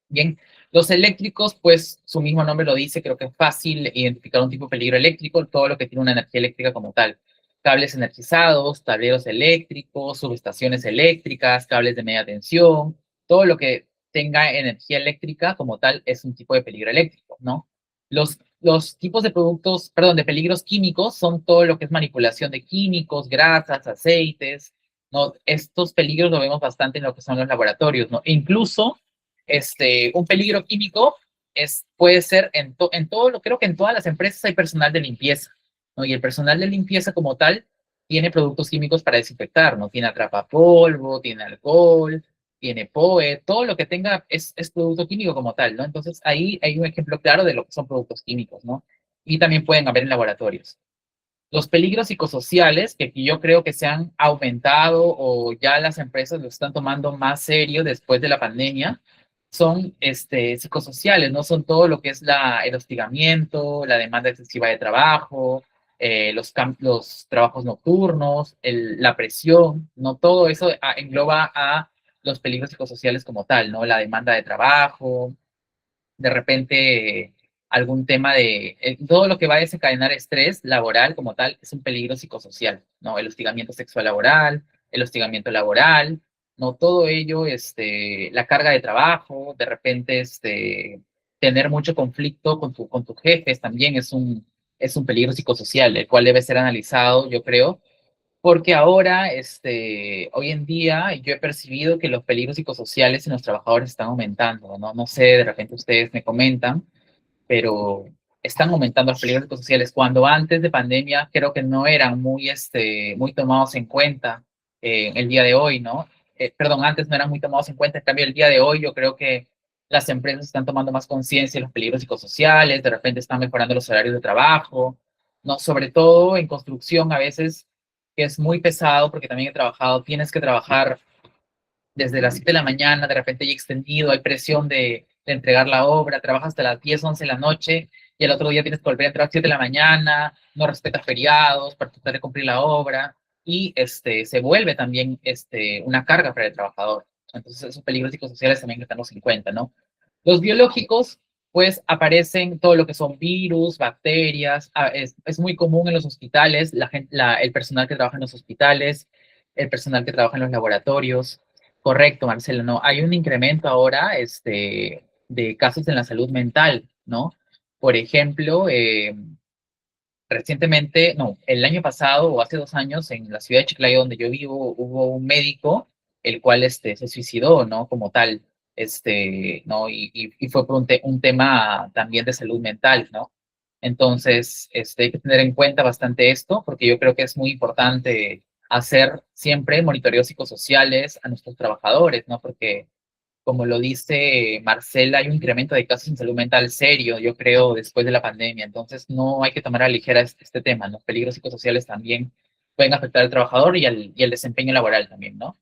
Bien, los eléctricos, pues su mismo nombre lo dice, creo que es fácil identificar un tipo de peligro eléctrico, todo lo que tiene una energía eléctrica como tal. Cables energizados, tableros eléctricos, subestaciones eléctricas, cables de media tensión, todo lo que tenga energía eléctrica como tal es un tipo de peligro eléctrico, ¿no? Los tipos de productos, perdón, de peligros químicos son todo lo que es manipulación de químicos, grasas, aceites, ¿no? Estos peligros lo vemos bastante en lo que son los laboratorios, ¿no? E incluso un peligro químico puede ser en todo creo que en todas las empresas hay personal de limpieza, ¿no? Y el personal de limpieza como tal tiene productos químicos para desinfectar, ¿no? Tiene atrapapolvo, tiene alcohol, tiene POE, todo lo que tenga es producto químico como tal, ¿no? Entonces ahí hay un ejemplo claro de lo que son productos químicos, ¿no? Y también pueden haber en laboratorios. Los peligros psicosociales, que yo creo que se han aumentado o ya las empresas lo están tomando más serio después de la pandemia, son psicosociales, ¿no? Son todo lo que es el hostigamiento, la demanda excesiva de trabajo, los trabajos nocturnos, la presión, ¿no? Todo eso engloba a los peligros psicosociales como tal, ¿no? La demanda de trabajo, de repente algún tema todo lo que va a desencadenar estrés laboral como tal es un peligro psicosocial, ¿no? El hostigamiento sexual laboral, el hostigamiento laboral, ¿no? Todo ello, la carga de trabajo, de repente, tener mucho conflicto con tus jefes también es un peligro psicosocial, el cual debe ser analizado, yo creo, porque ahora, hoy en día, yo he percibido que los peligros psicosociales en los trabajadores están aumentando, ¿no? No sé, de repente ustedes me comentan, pero están aumentando los peligros psicosociales cuando antes de pandemia creo que no eran muy tomados en cuenta el día de hoy, ¿no? Perdón, antes no eran muy tomados en cuenta, en cambio el día de hoy yo creo que las empresas están tomando más conciencia de los peligros psicosociales, de repente están mejorando los horarios de trabajo, ¿no? Sobre todo en construcción a veces, que es muy pesado porque también he trabajado, tienes que trabajar desde las 7 de la mañana, de repente ya extendido, hay presión de entregar la obra, trabajas hasta las 10 11 de la noche y el otro día tienes que volver a entrar a las 7 de la mañana, no respetas feriados para tratar de cumplir la obra y se vuelve también una carga para el trabajador. Entonces esos peligros psicosociales también que tenemos en cuenta, ¿no? Los biológicos, pues aparecen todo lo que son virus, bacterias, es muy común en los hospitales, el personal que trabaja en los hospitales, el personal que trabaja en los laboratorios. Correcto, Marcelo, no, hay un incremento ahora de casos en la salud mental, ¿no? Por ejemplo, recientemente, no, el año pasado o hace 2 años, en la ciudad de Chiclayo, donde yo vivo, hubo un médico, el cual se suicidó, ¿no? Como tal, ¿no? Y fue por un tema también de salud mental, ¿no? Entonces, hay que tener en cuenta bastante esto, porque yo creo que es muy importante hacer siempre monitoreos psicosociales a nuestros trabajadores, ¿no? Porque como lo dice Marcela, hay un incremento de casos en salud mental serio, yo creo, después de la pandemia. Entonces, no hay que tomar a la ligera este tema. Los peligros psicosociales también pueden afectar al trabajador y al desempeño laboral también, ¿no?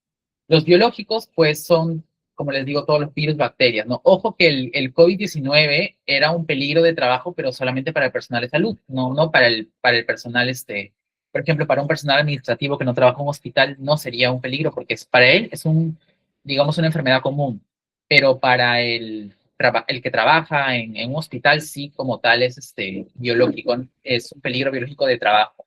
Los biológicos, pues, son, como les digo, todos los virus, bacterias, ¿no? Ojo que el COVID-19 era un peligro de trabajo, pero solamente para el personal de salud, no para el personal, por ejemplo, para un personal administrativo que no trabaja en un hospital, no sería un peligro, porque para él es digamos, una enfermedad común, pero para el que trabaja en un hospital, sí, como tal, es biológico, es un peligro biológico de trabajo,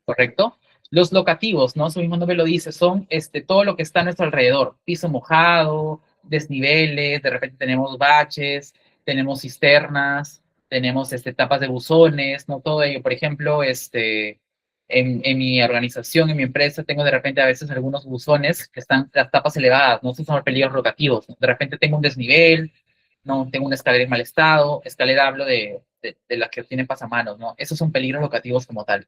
¿correcto? Los locativos, ¿no? Su mismo nombre lo dice, son todo lo que está a nuestro alrededor, piso mojado, desniveles, de repente tenemos baches, tenemos cisternas, tenemos tapas de buzones, ¿no? Todo ello, por ejemplo, en mi organización, en mi empresa, tengo de repente a veces algunos buzones que están las tapas elevadas, ¿no? Esos son peligros locativos, ¿no? De repente tengo un desnivel, ¿no? Tengo una escalera en mal estado, escalera hablo de las que tienen pasamanos, ¿no? Esos son peligros locativos como tal.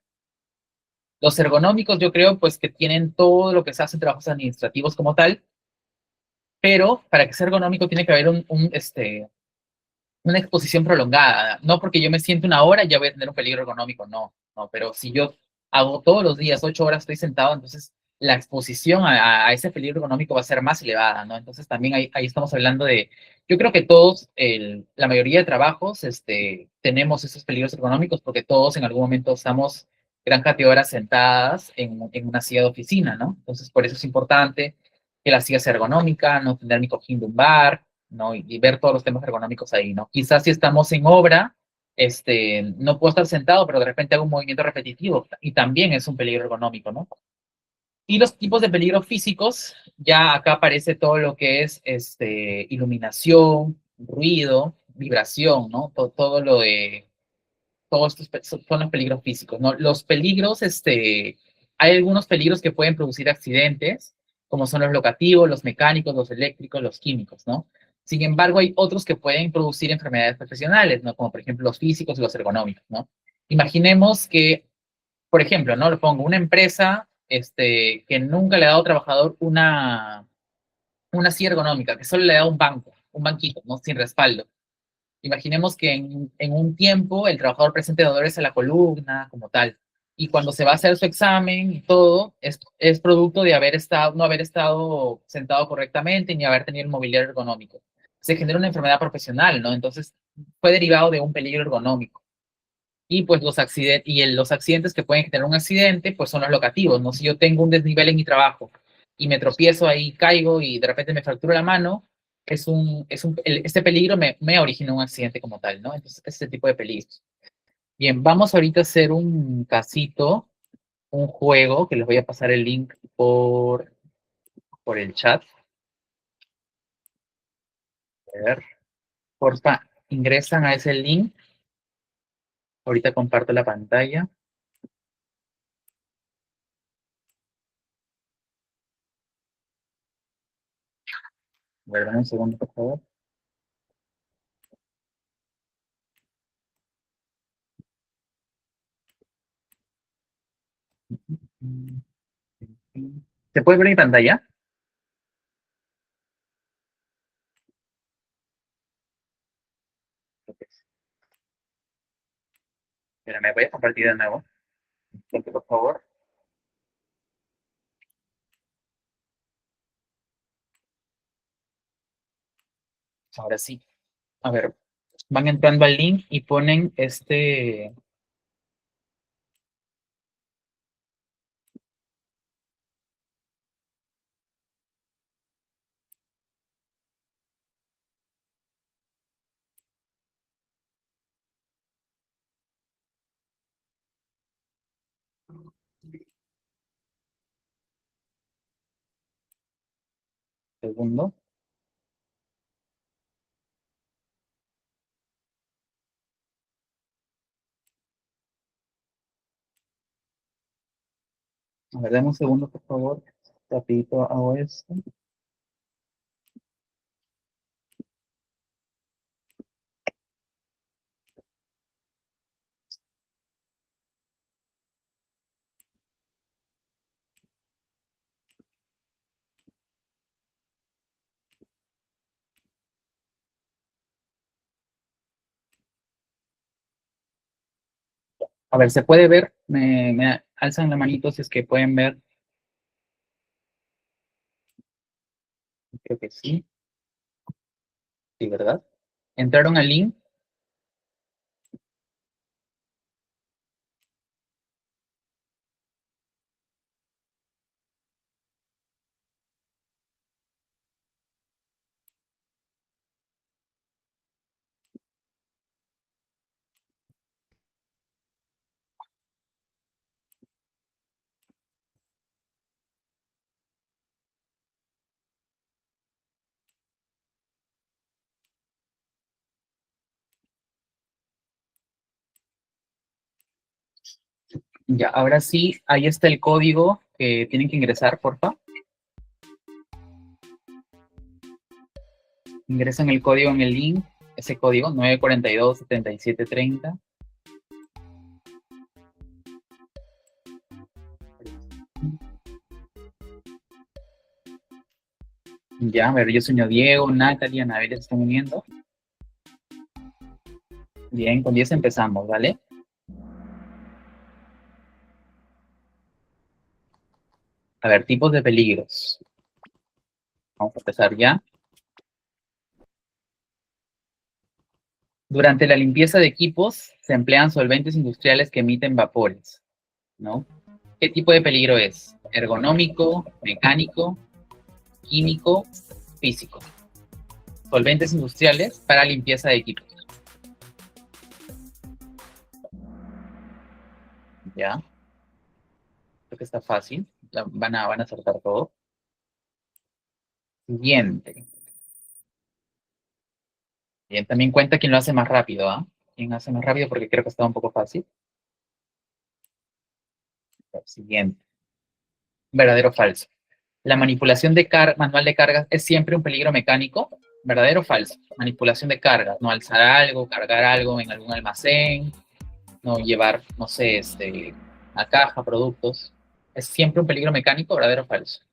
Los ergonómicos, yo creo, pues que tienen todo lo que se hace en trabajos administrativos como tal, pero para que sea ergonómico tiene que haber una exposición prolongada. No porque yo me siente una hora ya voy a tener un peligro ergonómico, no, pero si yo hago todos los días 8 horas, estoy sentado, entonces la exposición a ese peligro ergonómico va a ser más elevada, ¿no? Entonces también ahí estamos hablando yo creo que todos, la mayoría de trabajos, tenemos esos peligros ergonómicos porque todos en algún momento estamos gran cantidad de horas sentadas en una silla de oficina, ¿no? Entonces por eso es importante que la silla sea ergonómica, no tener mi cojín lumbar, ¿no? Y ver todos los temas ergonómicos ahí, ¿no? Quizás si estamos en obra, no puedo estar sentado, pero de repente hago un movimiento repetitivo y también es un peligro ergonómico, ¿no? Y los tipos de peligros físicos, ya acá aparece todo lo que es iluminación, ruido, vibración, ¿no? Todo lo de todos estos son los peligros físicos, ¿no? Los peligros, hay algunos peligros que pueden producir accidentes, como son los locativos, los mecánicos, los eléctricos, los químicos, ¿no? Sin embargo, hay otros que pueden producir enfermedades profesionales, ¿no? Como por ejemplo los físicos y los ergonómicos, ¿no? Imaginemos que, por ejemplo, ¿no? Lo pongo, una empresa, que nunca le ha dado al trabajador una silla ergonómica, que solo le da un banco, un banquito, ¿no? Sin respaldo. Imaginemos que en un tiempo el trabajador presente dolores a la columna, como tal. y cuando se va a hacer su examen y todo, es producto de no haber estado sentado correctamente ni haber tenido el mobiliario ergonómico. Se genera una enfermedad profesional, ¿no? Entonces, fue derivado de un peligro ergonómico. Y pues los accidentes que pueden generar un accidente, pues son los locativos, ¿no? Si yo tengo un desnivel en mi trabajo y me tropiezo ahí, caigo y de repente me fracturo la mano, este peligro me origina un accidente como tal, ¿no? Entonces, ese tipo de peligros. Bien, vamos ahorita a hacer un casito, un juego, que les voy a pasar el link por el chat. A ver, porfa, ingresan a ese link. Ahorita comparto la pantalla. A ver, dame un segundo, por favor. ¿Se puede ver mi pantalla? Mira, me voy a compartir de nuevo. Por favor. Ahora sí. A ver, van entrando al link y ponen segundo. A ver, dame un segundo, por favor. Rapidito hago esto. A ver, ¿se puede ver? Me alzan la manito si es que pueden ver. Creo que sí. Sí, ¿verdad? Entraron al link. Ya, ahora sí, ahí está el código que tienen que ingresar, porfa. Ingresan el código en el link, ese código 942-7730. Ya, a ver, yo soy Diego, Natalia, Anabel se están uniendo. Bien, con 10 empezamos, ¿vale? A ver, tipos de peligros. Vamos a empezar ya. Durante la limpieza de equipos se emplean solventes industriales que emiten vapores, ¿no? ¿Qué tipo de peligro es? Ergonómico, mecánico, químico, físico. Solventes industriales para limpieza de equipos. ¿Ya? Creo que está fácil. Van a acertar todo. Siguiente. Bien, también cuenta quién lo hace más rápido, ¿ah? ¿Quién hace más rápido? Porque creo que está un poco fácil. Siguiente. ¿Verdadero o falso? La manipulación de manual de cargas es siempre un peligro mecánico. ¿Verdadero o falso? Manipulación de cargas, no alzar algo, cargar algo en algún almacén, no llevar, no sé, a caja, productos. ¿Es siempre un peligro mecánico? ¿Verdadero o falso?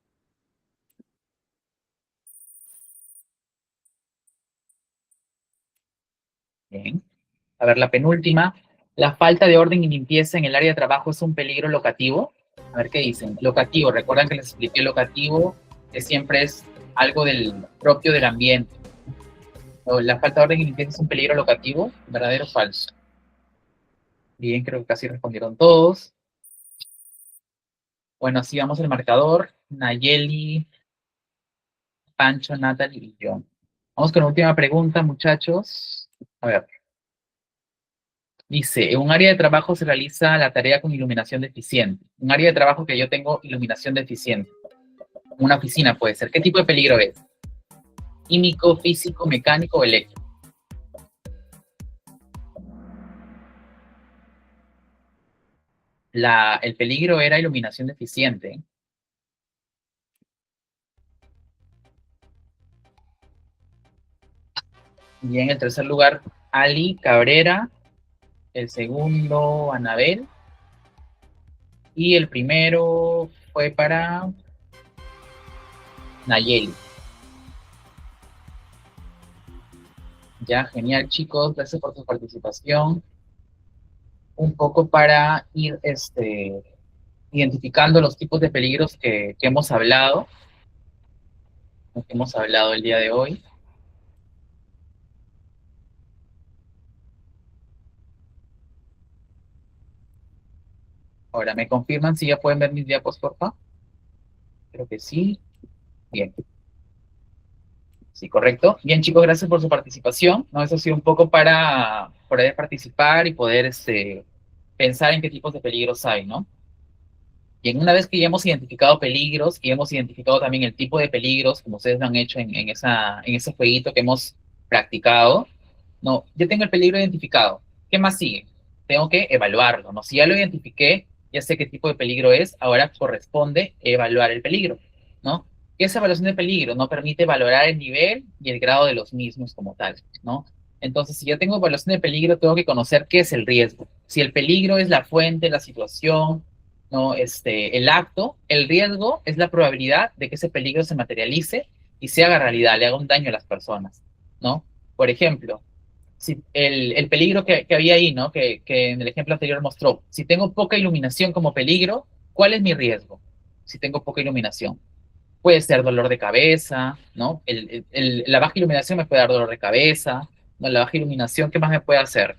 Bien. A ver, la penúltima. ¿La falta de orden y limpieza en el área de trabajo es un peligro locativo? A ver qué dicen. Locativo, recuerdan que les expliqué locativo, que siempre es algo propio del ambiente. ¿La falta de orden y limpieza es un peligro locativo? ¿Verdadero o falso? Bien, creo que casi respondieron todos. Bueno, así vamos el marcador. Nayeli, Pancho, Natalie y yo. Vamos con la última pregunta, muchachos. A ver. Dice, en un área de trabajo se realiza la tarea con iluminación deficiente. Un área de trabajo que yo tengo iluminación deficiente. Una oficina puede ser. ¿Qué tipo de peligro es? ¿Químico, físico, mecánico o eléctrico? El peligro era iluminación deficiente. Y en el tercer lugar, Ali Cabrera. El segundo, Anabel. Y el primero fue para Nayeli. Ya, genial, chicos. Gracias por su participación. Un poco para ir identificando los tipos de peligros que hemos hablado el día de hoy. Ahora, ¿me confirman si ya pueden ver mis diapos, por favor? Creo que sí. Bien. Sí, correcto. Bien, chicos, gracias por su participación. ¿No? Eso ha sido un poco para poder participar y poder pensar en qué tipos de peligros hay, ¿no? Y una vez que ya hemos identificado peligros y hemos identificado también el tipo de peligros, como ustedes lo han hecho en ese jueguito que hemos practicado, no, yo tengo el peligro identificado. ¿Qué más sigue? Tengo que evaluarlo, ¿no? Si ya lo identifiqué, ya sé qué tipo de peligro es, ahora corresponde evaluar el peligro, ¿no? Esa evaluación de peligro no permite valorar el nivel y el grado de los mismos como tal, ¿no? Entonces, si yo tengo evaluación de peligro, tengo que conocer qué es el riesgo. Si el peligro es la fuente, la situación, ¿no? El acto, el riesgo es la probabilidad de que ese peligro se materialice y se haga realidad, le haga un daño a las personas, ¿no? Por ejemplo, si el peligro que había ahí, ¿no? Que en el ejemplo anterior mostró, si tengo poca iluminación como peligro, ¿cuál es mi riesgo? Si tengo poca iluminación. Puede ser dolor de cabeza, ¿no? La baja iluminación me puede dar dolor de cabeza, ¿no? La baja iluminación, ¿qué más me puede hacer?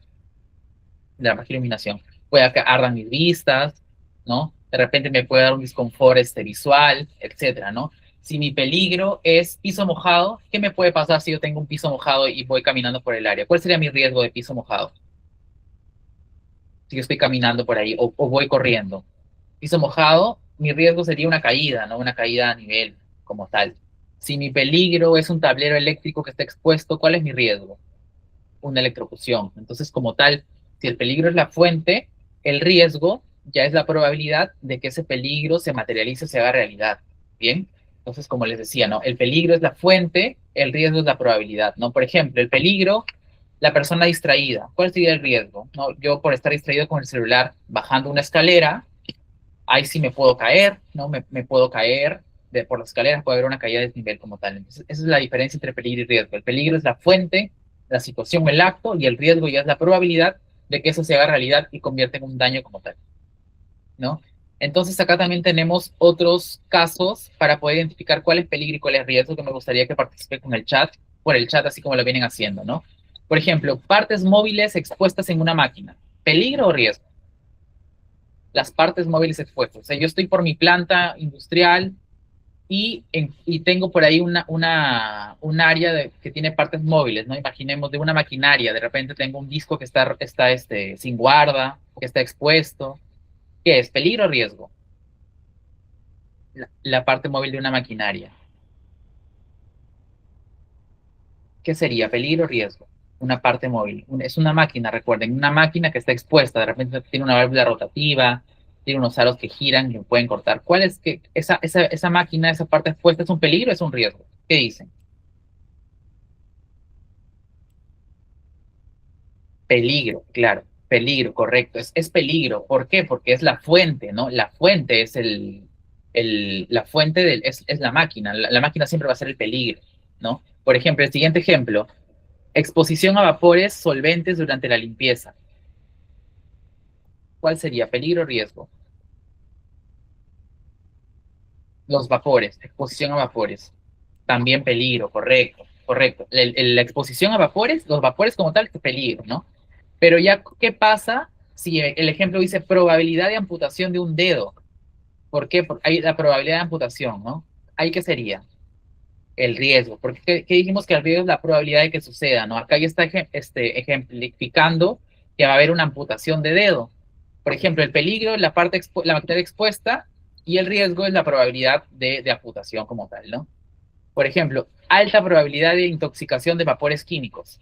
La baja iluminación. Puede que ardan mis vistas, ¿no? De repente me puede dar un disconfort visual, etcétera, ¿no? Si mi peligro es piso mojado, ¿qué me puede pasar si yo tengo un piso mojado y voy caminando por el área? ¿Cuál sería mi riesgo de piso mojado? Si yo estoy caminando por ahí o voy corriendo. Piso mojado, mi riesgo sería una caída, ¿no? Una caída a nivel como tal. Si mi peligro es un tablero eléctrico que está expuesto, ¿cuál es mi riesgo? Una electrocución. Entonces, como tal, si el peligro es la fuente, el riesgo ya es la probabilidad de que ese peligro se materialice, se haga realidad. ¿Bien? Entonces, como les decía, ¿no? El peligro es la fuente, el riesgo es la probabilidad, ¿no? Por ejemplo, el peligro, la persona distraída. ¿Cuál sería el riesgo? ¿No? Yo por estar distraído con el celular bajando una escalera, ahí sí me puedo caer, ¿no? Me puedo caer por las escaleras, puede haber una caída de desnivel como tal. Entonces, esa es la diferencia entre peligro y riesgo. El peligro es la fuente, la situación, el acto, y el riesgo ya es la probabilidad de que eso se haga realidad y convierta en un daño como tal, ¿no? Entonces, acá también tenemos otros casos para poder identificar cuál es peligro y cuál es riesgo, que me gustaría que participe con el chat, por el chat, así como lo vienen haciendo, ¿no? Por ejemplo, partes móviles expuestas en una máquina. ¿Peligro o riesgo? Las partes móviles expuestas. O sea, yo estoy por mi planta industrial y tengo por ahí un área que tiene partes móviles, ¿no? Imaginemos de una maquinaria, de repente tengo un disco que está sin guarda, que está expuesto. ¿Qué es? ¿Peligro o riesgo? La parte móvil de una maquinaria. ¿Qué sería? ¿Peligro o riesgo? Una parte móvil. Es una máquina, recuerden, una máquina que está expuesta, de repente tiene una válvula rotativa, tiene unos aros que giran y pueden cortar. ¿Cuál es que esa máquina, esa parte expuesta es un peligro o es un riesgo? ¿Qué dicen? Peligro, claro, peligro, correcto. Es peligro. ¿Por qué? Porque es la fuente, ¿no? La fuente es la fuente es la máquina. La máquina siempre va a ser el peligro, ¿no? Por ejemplo, el siguiente ejemplo, exposición a vapores solventes durante la limpieza. ¿cuál sería? Peligro o riesgo. Los vapores, exposición a vapores. También peligro, correcto, correcto. La exposición a vapores, los vapores como tal, que peligro, ¿no? Pero ya, ¿qué pasa si el ejemplo dice probabilidad de amputación de un dedo? ¿Por qué? Porque hay la probabilidad de amputación, ¿no? ¿Ahí qué sería? El riesgo. Porque ¿qué dijimos que el riesgo es la probabilidad de que suceda, ¿no? Acá ya está ejemplificando que va a haber una amputación de dedo. Por ejemplo, el peligro es la parte la materia expuesta y el riesgo es la probabilidad de amputación como tal, ¿no? Por ejemplo, alta probabilidad de intoxicación de vapores químicos.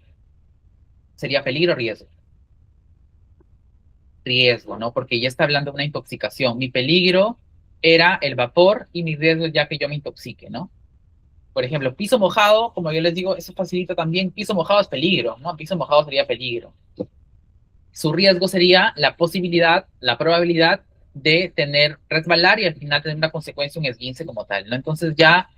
Sería peligro o riesgo. Riesgo, ¿no? Porque ya está hablando de una intoxicación. Mi peligro era el vapor y mi riesgo ya que yo me intoxique, ¿no? Por ejemplo, piso mojado, como yo les digo, eso facilita también. Piso mojado es peligro, ¿no? Piso mojado sería peligro. Su riesgo sería la posibilidad, la probabilidad de tener resbalar y al final tener una consecuencia, un esguince como tal, ¿no? Entonces ya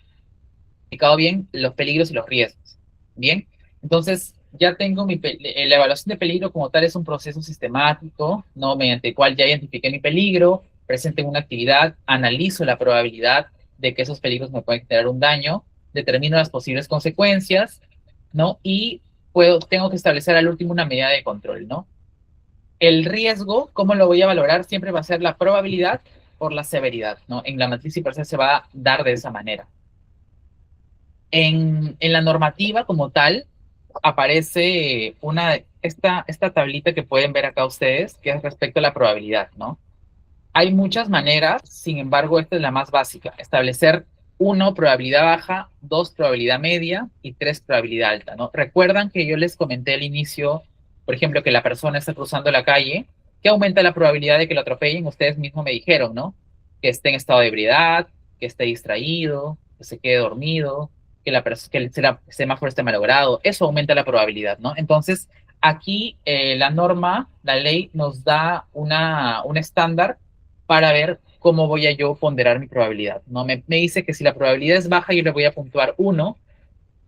explicado bien los peligros y los riesgos. Bien, entonces ya tengo la evaluación de peligro como tal es un proceso sistemático, ¿no? Mediante el cual ya identifiqué mi peligro, presento una actividad, analizo la probabilidad de que esos peligros me pueden generar un daño, determino las posibles consecuencias, ¿no? Y tengo que establecer al último una medida de control, ¿no? El riesgo, ¿cómo lo voy a valorar? Siempre va a ser la probabilidad por la severidad, ¿no? En la matriz Iperset se va a dar de esa manera. En la normativa como tal aparece esta tablita que pueden ver acá ustedes, que es respecto a la probabilidad, ¿no? Hay muchas maneras, sin embargo, esta es la más básica. Establecer 1, probabilidad baja, 2, probabilidad media y 3, probabilidad alta, ¿no? Recuerdan que yo les comenté al inicio, por ejemplo, que la persona está cruzando la calle, que aumenta la probabilidad de que lo atropellen, ustedes mismos me dijeron, ¿no? Que esté en estado de ebriedad, que esté distraído, que se quede dormido, que el semáforo esté malogrado, eso aumenta la probabilidad, ¿no? Entonces, aquí la norma, la ley, nos da un estándar para ver cómo voy a yo ponderar mi probabilidad, ¿no? Me dice que si la probabilidad es baja, yo le voy a puntuar 1.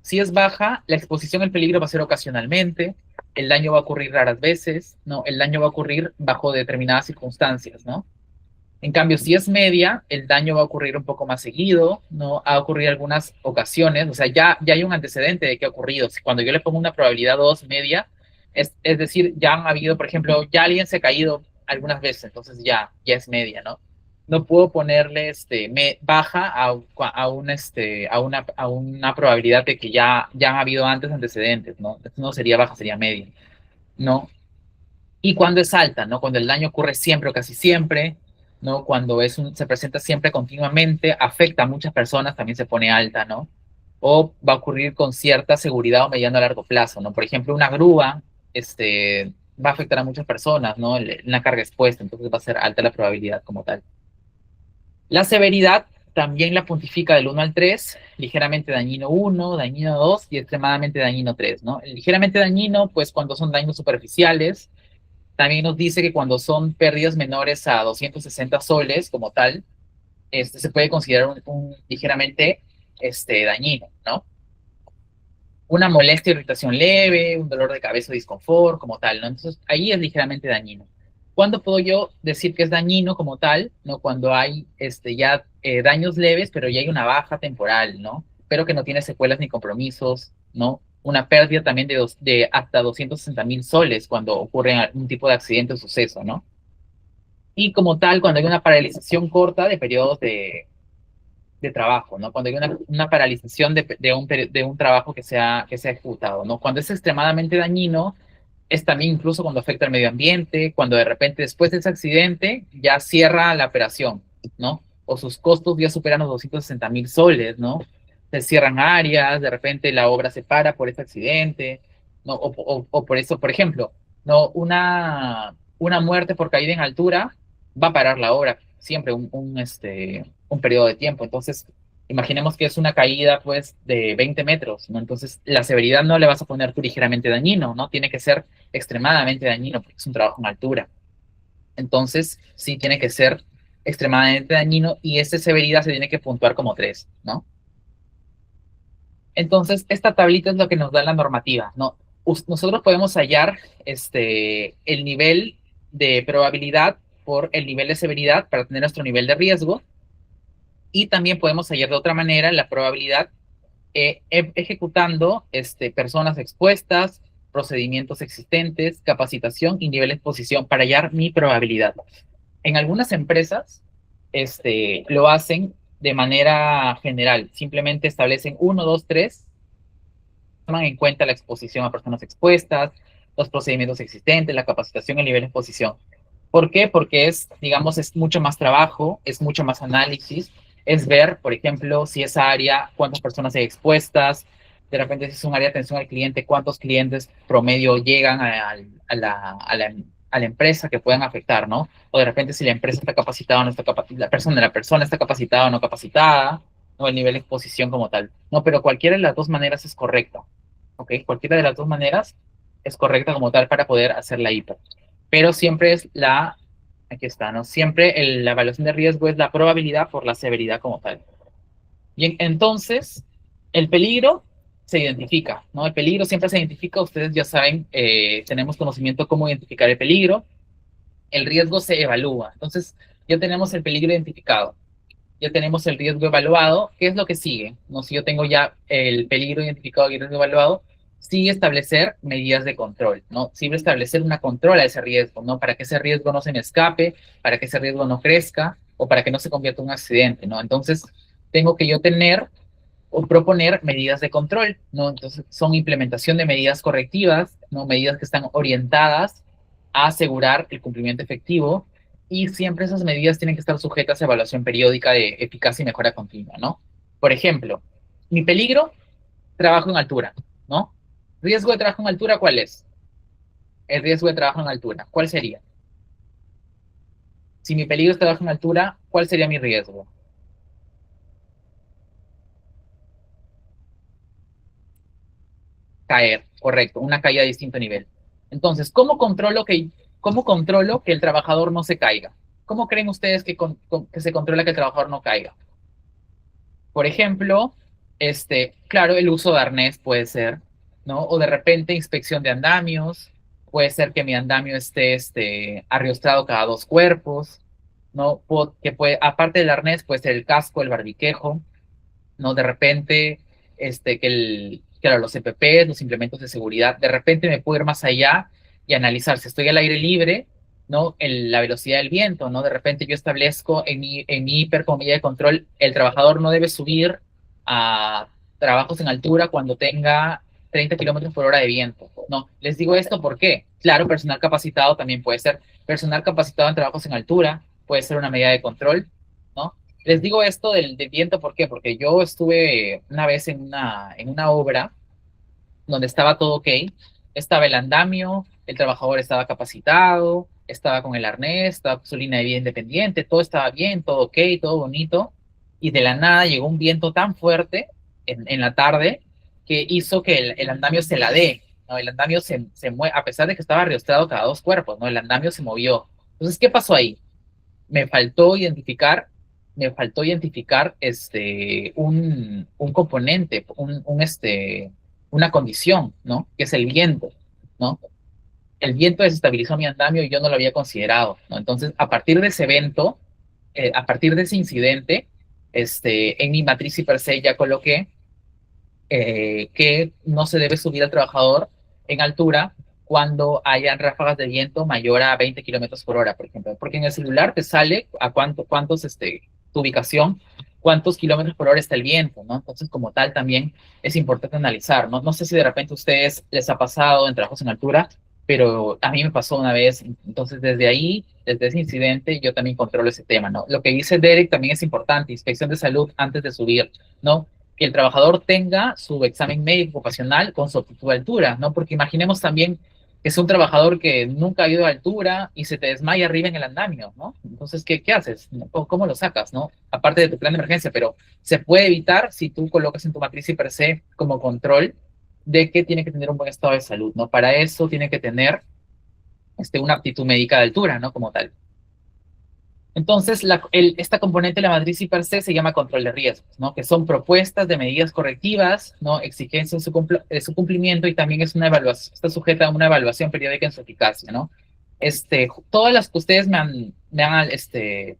Si es baja, la exposición al peligro va a ser ocasionalmente, el daño va a ocurrir raras veces, ¿no? El daño va a ocurrir bajo determinadas circunstancias, ¿no? En cambio, si es media, el daño va a ocurrir un poco más seguido, ¿no? Ha ocurrido algunas ocasiones, o sea, ya hay un antecedente de que ha ocurrido. Cuando yo le pongo una probabilidad 2 media, es decir, ya han habido, por ejemplo, ya alguien se ha caído algunas veces, entonces ya es media, ¿no? No puedo ponerle baja a una probabilidad de que ya han habido antes antecedentes, ¿no? No sería baja, sería media, ¿no? Y cuando es alta, ¿no? Cuando el daño ocurre siempre o casi siempre, ¿no? Cuando se presenta siempre continuamente, afecta a muchas personas, también se pone alta, ¿no? O va a ocurrir con cierta seguridad o mediano a largo plazo, ¿no? Por ejemplo, una grúa, va a afectar a muchas personas, ¿no? Una carga expuesta, entonces va a ser alta la probabilidad como tal. La severidad también la puntifica del 1 al 3, ligeramente dañino 1, dañino 2 y extremadamente dañino 3, ¿no? El ligeramente dañino, pues cuando son daños superficiales, también nos dice que cuando son pérdidas menores a 260 soles como tal, se puede considerar un ligeramente dañino, ¿no? Una molestia, irritación leve, un dolor de cabeza o disconfort como tal, ¿no? Entonces ahí es ligeramente dañino. ¿Cuándo puedo yo decir que es dañino como tal? ¿No? Cuando hay ya daños leves, pero ya hay una baja temporal, ¿no? Pero que no tiene secuelas ni compromisos, ¿no? Una pérdida también de hasta 260.000 soles cuando ocurre algún tipo de accidente o suceso, ¿no? Y como tal, cuando hay una paralización corta de periodos de trabajo, ¿no? Cuando hay una paralización de un trabajo que se ha ejecutado, ¿no? Cuando es extremadamente dañino, es también incluso cuando afecta al medio ambiente, cuando de repente después de ese accidente ya cierra la operación, ¿no? O sus costos ya superan los 260.000 soles, ¿no? Se cierran áreas, de repente la obra se para por ese accidente, ¿no? O por eso, por ejemplo, ¿no? Una muerte por caída en altura va a parar la obra siempre un periodo de tiempo. Entonces, imaginemos que es una caída, pues, de 20 metros, ¿no? Entonces, la severidad no le vas a poner tú ligeramente dañino, ¿no? Tiene que ser extremadamente dañino porque es un trabajo en altura. Entonces, sí tiene que ser extremadamente dañino y esa severidad se tiene que puntuar como 3, ¿no? Entonces, esta tablita es lo que nos da la normativa, ¿no? Nosotros podemos hallar el nivel de probabilidad por el nivel de severidad para tener nuestro nivel de riesgo, y también podemos hallar de otra manera la probabilidad ejecutando personas expuestas, procedimientos existentes, capacitación y nivel de exposición para hallar mi probabilidad. En algunas empresas lo hacen de manera general, simplemente establecen 1, 2, 3, toman en cuenta la exposición a personas expuestas, los procedimientos existentes, la capacitación y el nivel de exposición. ¿Por qué? Porque digamos, es mucho más trabajo, es mucho más análisis, es ver, por ejemplo, si esa área, cuántas personas hay expuestas, de repente si es un área de atención al cliente, cuántos clientes promedio llegan a la empresa que puedan afectar, ¿no? O de repente si la empresa está capacitada o no está capacitada, la persona está capacitada o no capacitada, ¿no? El nivel de exposición como tal. No, pero cualquiera de las dos maneras es correcta, ¿ok? Cualquiera de las dos maneras es correcta como tal para poder hacer la IPA. Pero siempre es aquí está, ¿no? Siempre la evaluación de riesgo es la probabilidad por la severidad como tal. Bien, entonces, el peligro se identifica, ¿no? El peligro siempre se identifica, ustedes ya saben, tenemos conocimiento cómo identificar el peligro, el riesgo se evalúa. Entonces, ya tenemos el peligro identificado, ya tenemos el riesgo evaluado. ¿Qué es lo que sigue? ¿No? Si yo tengo ya el peligro identificado y el riesgo evaluado, sigue establecer medidas de control, ¿no? Sigue establecer una control a ese riesgo, ¿no? Para que ese riesgo no se me escape, para que ese riesgo no crezca o para que no se convierta en un accidente, ¿no? Entonces, tengo que yo tener o proponer medidas de control, ¿no? Entonces, son implementación de medidas correctivas, ¿no? Medidas que están orientadas a asegurar el cumplimiento efectivo, y siempre esas medidas tienen que estar sujetas a evaluación periódica de eficacia y mejora continua, ¿no? Por ejemplo, mi peligro, trabajo en altura, ¿no? Riesgo de trabajo en altura, ¿cuál es? El riesgo de trabajo en altura, ¿cuál sería? Si mi peligro es trabajo en altura, ¿cuál sería mi riesgo? Caer, correcto, una caída de distinto nivel. Entonces, cómo controlo que el trabajador no se caiga? ¿Cómo creen ustedes que se controla que el trabajador no caiga? Por ejemplo, claro, el uso de arnés puede ser, ¿no? O de repente inspección de andamios, puede ser que mi andamio esté arriostrado cada 2 cuerpos, ¿no? Aparte del arnés, puede ser el casco, el barbiquejo, ¿no? De repente, claro, los EPPs, los implementos de seguridad, de repente me puedo ir más allá y analizar si estoy al aire libre, ¿no? La velocidad del viento, ¿no? De repente yo establezco en mi hiper como medida de control, el trabajador no debe subir a trabajos en altura cuando tenga 30 kilómetros por hora de viento, ¿no? Les digo esto porque, claro, personal capacitado también puede ser, personal capacitado en trabajos en altura, puede ser una medida de control, ¿no? Les digo esto del viento, ¿por qué? Porque yo estuve una vez en una obra donde estaba todo ok, estaba el andamio, el trabajador estaba capacitado, estaba con el arnés, estaba con su línea de vida independiente, todo estaba bien, todo ok, todo bonito, y de la nada llegó un viento tan fuerte en la tarde que hizo que el andamio se ladee, ¿no? El andamio se mueve, a pesar de que estaba arrastrado cada 2 cuerpos, ¿no? El andamio se movió. Entonces, ¿qué pasó ahí? me faltó identificar, me faltó identificar un componente, una condición, ¿no? Que es el viento, ¿no? El viento desestabilizó mi andamio y yo no lo había considerado, ¿no? Entonces, a partir de ese evento, a partir de ese incidente, en mi matriz y per se ya coloqué que no se debe subir al trabajador en altura cuando hayan ráfagas de viento mayor a 20 kilómetros por hora, por ejemplo, porque en el celular te sale a tu ubicación, cuántos kilómetros por hora está el viento, ¿no? Entonces, como tal, también es importante analizar, ¿no? No sé si de repente a ustedes les ha pasado en trabajos en altura, pero a mí me pasó una vez, entonces desde ahí, desde ese incidente, yo también controlo ese tema, ¿no? Lo que dice Derek también es importante, inspección de salud antes de subir, ¿no? Que el trabajador tenga su examen médico ocupacional con su aptitud de altura, ¿no? Porque imaginemos también que es un trabajador que nunca ha ido a altura y se te desmaya arriba en el andamio, ¿no? Entonces, ¿qué haces? ¿Cómo lo sacas, no? Aparte de tu plan de emergencia, pero se puede evitar si tú colocas en tu matriz y per se como control de que tiene que tener un buen estado de salud, ¿no? Para eso tiene que tener una aptitud médica de altura, ¿no? Como tal. Entonces, esta componente de la matriz y per se se llama control de riesgos, ¿no? Que son propuestas de medidas correctivas, ¿no? Exigencias de su cumplimiento, y también es una evaluación, está sujeta a una evaluación periódica en su eficacia, ¿no? todas las que ustedes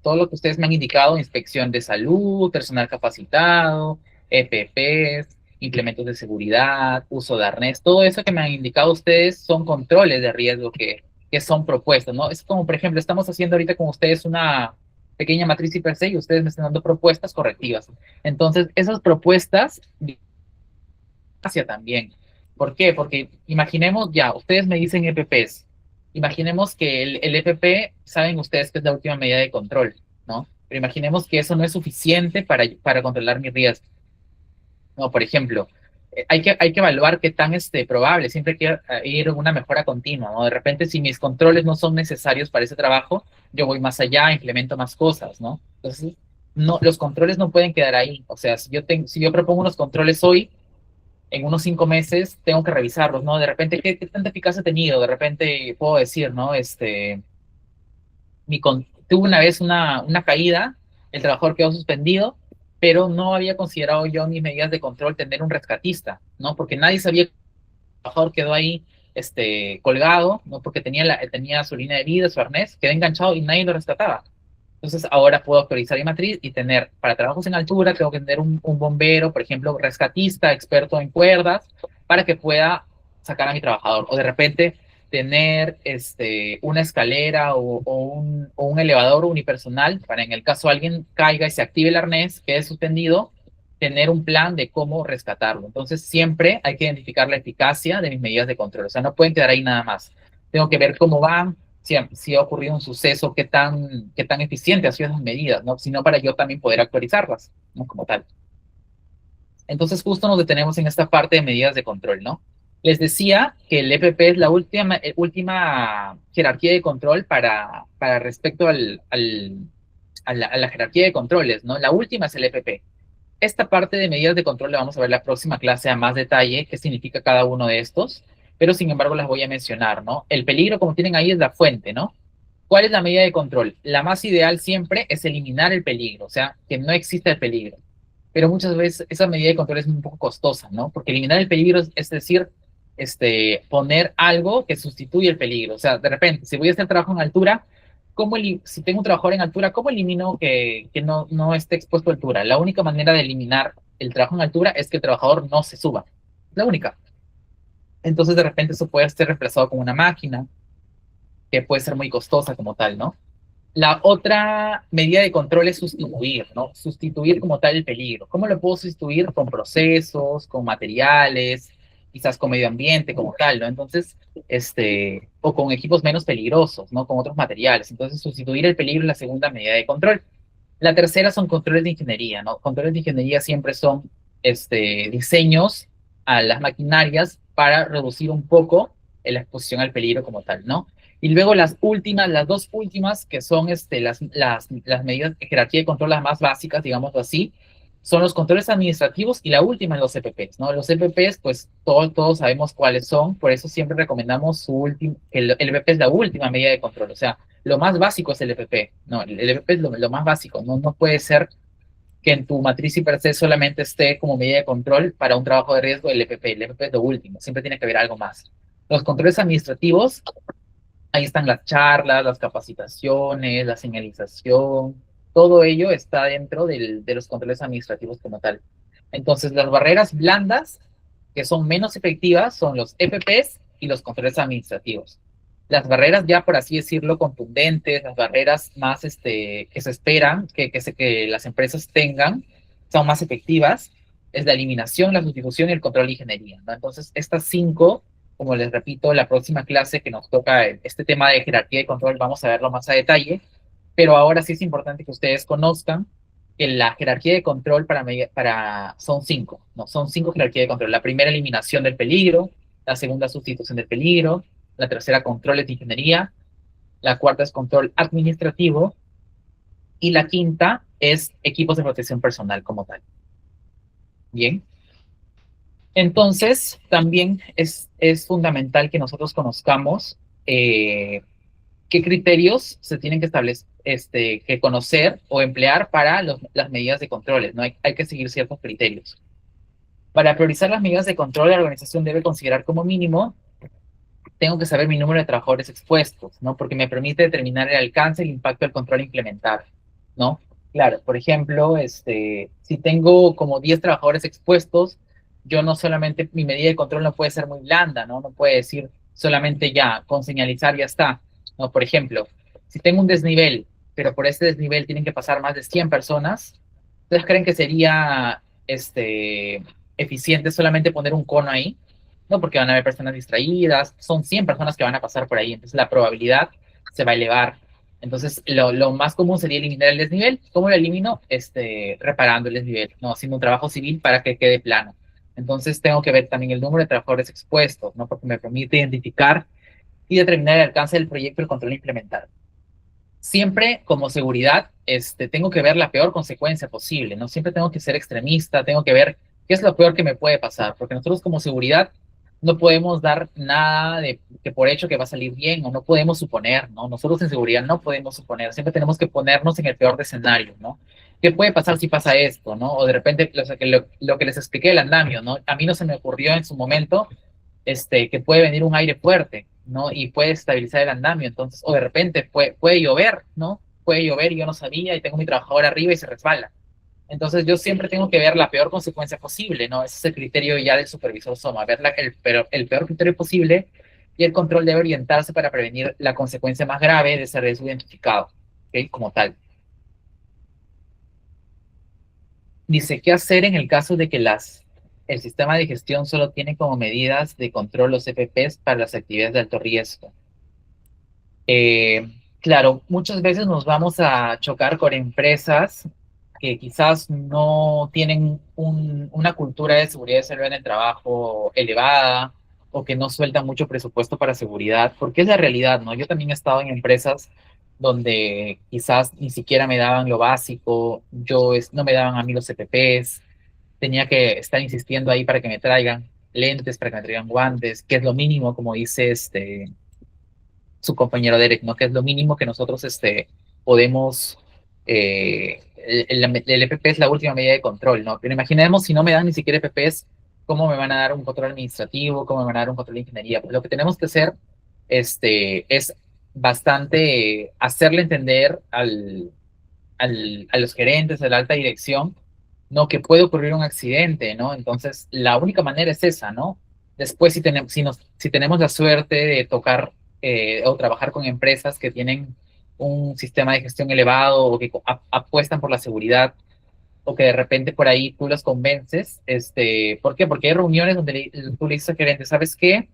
todo lo que ustedes me han indicado, inspección de salud, personal capacitado, EPPs, implementos de seguridad, uso de arnés, todo eso que me han indicado ustedes son controles de riesgo que son propuestas, ¿no? Es como, por ejemplo, estamos haciendo ahorita con ustedes una pequeña matriz IPC y ustedes me están dando propuestas correctivas. Entonces, esas propuestas hacia también. ¿Por qué? Porque imaginemos ya, ustedes me dicen EPPs. Imaginemos que el EPP, saben ustedes que es la última medida de control, ¿no? Pero imaginemos que eso no es suficiente para controlar mi riesgo. No, por ejemplo, hay que evaluar qué tan probable, siempre hay que ir en una mejora continua, ¿no? De repente, si mis controles no son necesarios para ese trabajo, yo voy más allá, implemento más cosas, ¿no? Entonces, no, los controles no pueden quedar ahí. O sea, si yo propongo unos controles hoy, en unos 5 meses tengo que revisarlos, ¿no? De repente, ¿qué tanta eficacia ha tenido? De repente puedo decir, ¿no? Tuve una vez una caída, el trabajador quedó suspendido, pero no había considerado yo en mis medidas de control tener un rescatista, ¿no? Porque nadie sabía que el trabajador quedó ahí colgado, ¿no? Porque tenía su línea de vida, su arnés, quedó enganchado y nadie lo rescataba. Entonces ahora puedo actualizar mi matriz y tener, para trabajos en altura, tengo que tener un bombero, por ejemplo, rescatista, experto en cuerdas, para que pueda sacar a mi trabajador. O de repente tener una escalera o un elevador unipersonal para en el caso alguien caiga y se active el arnés, quede suspendido, tener un plan de cómo rescatarlo. Entonces siempre hay que identificar la eficacia de mis medidas de control. O sea, no pueden quedar ahí nada más. Tengo que ver cómo van, si ha ocurrido un suceso, qué tan eficiente han sido esas medidas, ¿no? Sino para yo también poder actualizarlas, ¿no? Como tal. Entonces, justo nos detenemos en esta parte de medidas de control, ¿no? Les decía que el EPP es la última jerarquía de control para respecto a la jerarquía de controles, ¿no? La última es el EPP. Esta parte de medidas de control la vamos a ver en la próxima clase a más detalle, qué significa cada uno de estos, pero sin embargo las voy a mencionar, ¿no? El peligro, como tienen ahí, es la fuente, ¿no? ¿Cuál es la medida de control? La más ideal siempre es eliminar el peligro, o sea, que no exista el peligro. Pero muchas veces esa medida de control es un poco costosa, ¿no? Porque eliminar el peligro es decir, poner algo que sustituye el peligro. O sea, de repente, si voy a hacer trabajo en altura, si tengo un trabajador en altura, ¿cómo elimino que no esté expuesto a altura? La única manera de eliminar el trabajo en altura es que el trabajador no se suba. La única. Entonces, de repente, eso puede ser reemplazado con una máquina, que puede ser muy costosa como tal, ¿no? La otra medida de control es sustituir, ¿no? Sustituir como tal el peligro. ¿Cómo lo puedo sustituir? Con procesos, con materiales, quizás con medio ambiente como tal, ¿no? Entonces, o con equipos menos peligrosos, ¿no? Con otros materiales. Entonces, sustituir el peligro es la segunda medida de control. La tercera son controles de ingeniería, ¿no? Controles de ingeniería siempre son diseños a las maquinarias para reducir un poco la exposición al peligro como tal, ¿no? Y luego las dos últimas, que son las medidas de jerarquía de control, las más básicas, digámoslo así, son los controles administrativos y la última, los EPPs, ¿no? Los EPPs, pues todos sabemos cuáles son, por eso siempre recomendamos el EPP es la última medida de control, o sea, lo más básico es el EPP, no, el EPP es lo más básico, no puede ser que en tu matriz y per se solamente esté como medida de control para un trabajo de riesgo el EPP es lo último, siempre tiene que haber algo más. Los controles administrativos, ahí están las charlas, las capacitaciones, la señalización, todo ello está dentro de los controles administrativos como tal. Entonces, las barreras blandas, que son menos efectivas, son los EPPs y los controles administrativos. Las barreras ya, por así decirlo, contundentes, las barreras más que se esperan que las empresas tengan, son más efectivas, es la eliminación, la sustitución y el control de ingeniería, ¿no? Entonces, estas cinco, como les repito, la próxima clase que nos toca este tema de jerarquía y control, vamos a verlo más a detalle, pero ahora sí es importante que ustedes conozcan que la jerarquía de control son cinco, ¿no? Son cinco jerarquías de control. La primera, eliminación del peligro, la segunda, sustitución del peligro, la tercera, controles de ingeniería, la cuarta es control administrativo y la quinta es equipos de protección personal como tal. Bien. Entonces, también es fundamental que nosotros conozcamos qué criterios se tienen que establecer, que conocer o emplear para las medidas de controles, ¿no? Hay que seguir ciertos criterios. Para priorizar las medidas de control, la organización debe considerar como mínimo tengo que saber mi número de trabajadores expuestos, ¿no? Porque me permite determinar el alcance, el impacto del control a implementar, ¿no? Claro, por ejemplo, si tengo como 10 trabajadores expuestos, yo no solamente, mi medida de control no puede ser muy blanda, ¿no? No puede decir solamente ya, con señalizar ya está, ¿no? Por ejemplo, si tengo un desnivel, pero por ese desnivel tienen que pasar más de 100 personas, ¿ustedes creen que sería, eficiente solamente poner un cono ahí? No, porque van a haber personas distraídas, son 100 personas que van a pasar por ahí, entonces la probabilidad se va a elevar. Entonces, lo más común sería eliminar el desnivel. ¿Cómo lo elimino? Reparando el desnivel, no haciendo un trabajo civil para que quede plano. Entonces, tengo que ver también el número de trabajadores expuestos, ¿no? Porque me permite identificar y determinar el alcance del proyecto y el control implementado. Siempre como seguridad, tengo que ver la peor consecuencia posible, ¿no? Siempre tengo que ser extremista, tengo que ver qué es lo peor que me puede pasar, porque nosotros como seguridad no podemos dar nada de que por hecho que va a salir bien o no podemos suponer, ¿no? Nosotros en seguridad no podemos suponer, siempre tenemos que ponernos en el peor de escenario, ¿no? ¿Qué puede pasar si pasa esto, ¿no? O de repente lo que les expliqué del andamio, ¿no? A mí no se me ocurrió en su momento que puede venir un aire fuerte, ¿no? Y puede estabilizar el andamio, entonces, o de repente puede llover, ¿no? Puede llover y yo no sabía y tengo mi trabajador arriba y se resbala. Entonces yo siempre tengo que ver la peor consecuencia posible, ¿no? Ese es el criterio ya del supervisor SOMA, ver el peor criterio posible y el control debe orientarse para prevenir la consecuencia más grave de ese riesgo identificado, ¿ok? Como tal. Dice, ¿qué hacer en el caso de que el sistema de gestión solo tiene como medidas de control los EPPs para las actividades de alto riesgo? Claro, muchas veces nos vamos a chocar con empresas que quizás no tienen una cultura de seguridad y salud en el trabajo elevada o que no sueltan mucho presupuesto para seguridad, porque es la realidad, ¿no? Yo también he estado en empresas donde quizás ni siquiera me daban lo básico, no me daban a mí los CPPs, tenía que estar insistiendo ahí para que me traigan lentes, para que me traigan guantes, que es lo mínimo, como dice su compañero Derek, ¿no? Que es lo mínimo que nosotros podemos, el EPP es la última medida de control, ¿no? Pero imaginemos si no me dan ni siquiera EPPs, ¿cómo me van a dar un control administrativo? ¿Cómo me van a dar un control de ingeniería? Pues lo que tenemos que hacer, es bastante hacerle entender a los gerentes, a la alta dirección, ¿no? Que puede ocurrir un accidente, ¿no? Entonces, la única manera es esa, ¿no? Después, si tenemos la suerte de tocar o trabajar con empresas que tienen un sistema de gestión elevado o que apuestan por la seguridad o que de repente por ahí tú los convences, ¿por qué? Porque hay reuniones donde tú le dices al gerente, ¿sabes qué?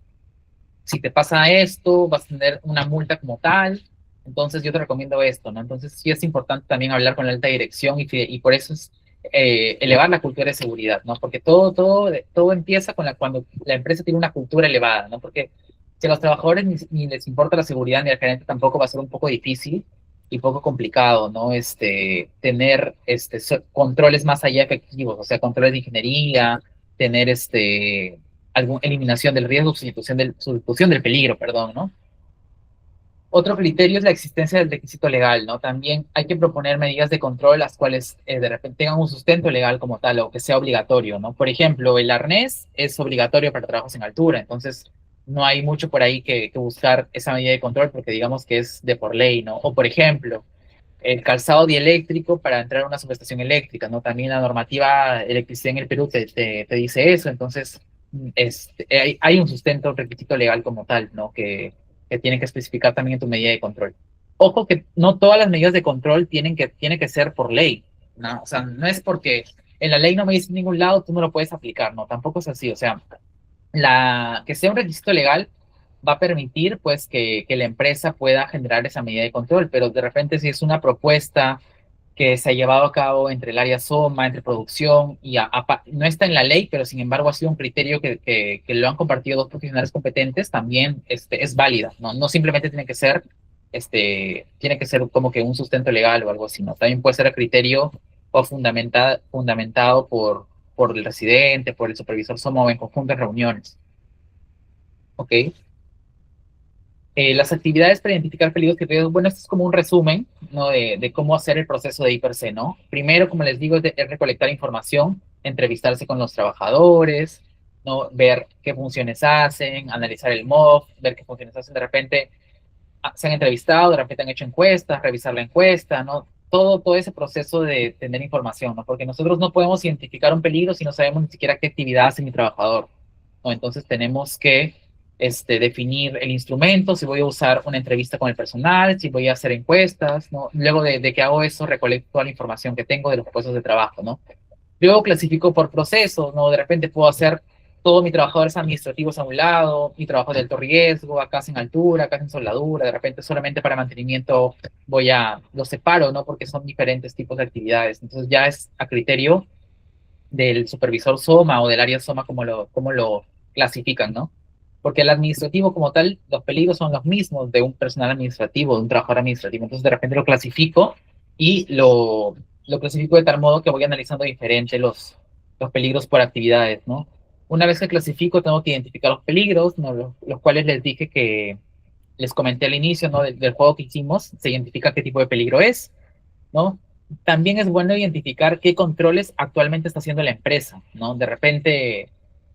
Si te pasa esto, vas a tener una multa como tal, entonces yo te recomiendo esto, ¿no? Entonces sí es importante también hablar con la alta dirección y por eso es elevar la cultura de seguridad, ¿no? Porque todo empieza cuando la empresa tiene una cultura elevada, ¿no? Porque si a los trabajadores ni les importa la seguridad ni al gerente tampoco va a ser un poco difícil y poco complicado, ¿no? Tener controles más allá efectivos, o sea, controles de ingeniería, tener eliminación del riesgo, sustitución del peligro, perdón, ¿no? Otro criterio es la existencia del requisito legal, ¿no? También hay que proponer medidas de control las cuales de repente tengan un sustento legal como tal o que sea obligatorio, ¿no? Por ejemplo, el arnés es obligatorio para trabajos en altura, entonces no hay mucho por ahí que buscar esa medida de control porque digamos que es de por ley, ¿no? O por ejemplo, el calzado dieléctrico para entrar a una subestación eléctrica, ¿no? También la normativa de electricidad en el Perú te dice eso, entonces hay un sustento, un requisito legal como tal, ¿no? Que tiene que especificar también en tu medida de control. Ojo que no todas las medidas de control tienen que ser por ley, ¿no? O sea, no es porque en la ley no me dice en ningún lado, tú no lo puedes aplicar, ¿no? Tampoco es así, o sea, que sea un requisito legal va a permitir pues que la empresa pueda generar esa medida de control, pero de repente si es una propuesta que se ha llevado a cabo entre el área SOMA, entre producción, y no está en la ley, pero sin embargo ha sido un criterio que lo han compartido dos profesionales competentes, también es válida, ¿no? No simplemente tiene que ser como que un sustento legal o algo así, ¿no? También puede ser a criterio o fundamentado por el residente, por el supervisor SOMA o en conjunto en reuniones, ¿ok? Las actividades para identificar peligros y riesgos, bueno, esto es como un resumen, ¿no? De cómo hacer el proceso de I+C, ¿no? Primero, como les digo, es recolectar información, entrevistarse con los trabajadores, ¿no? Ver qué funciones hacen, analizar el MOF, ver qué funciones hacen. De repente se han entrevistado, de repente han hecho encuestas, revisar la encuesta, ¿no? Todo ese proceso de tener información, ¿no? Porque nosotros no podemos identificar un peligro si no sabemos ni siquiera qué actividad hace mi trabajador, ¿no? Entonces tenemos que definir el instrumento, si voy a usar una entrevista con el personal, si voy a hacer encuestas, ¿no? Luego de que hago eso, recolecto toda la información que tengo de los puestos de trabajo, ¿no? Luego clasifico por procesos, ¿no? De repente puedo hacer todos mis trabajadores administrativos a un lado, mi trabajo de alto riesgo, acá en altura, acá en soldadura, de repente solamente para mantenimiento los separo, ¿no? Porque son diferentes tipos de actividades. Entonces ya es a criterio del supervisor SOMA o del área SOMA como lo clasifican, ¿no? Porque el administrativo como tal, los peligros son los mismos de un personal administrativo, de un trabajador administrativo. Entonces de repente lo clasifico y lo clasifico de tal modo que voy analizando diferente los peligros por actividades, ¿no? Una vez que clasifico, tengo que identificar los peligros, ¿no? Los cuales les dije que les comenté al inicio, ¿no? Del juego que hicimos, se identifica qué tipo de peligro es, ¿no? También es bueno identificar qué controles actualmente está haciendo la empresa, ¿no? De repente,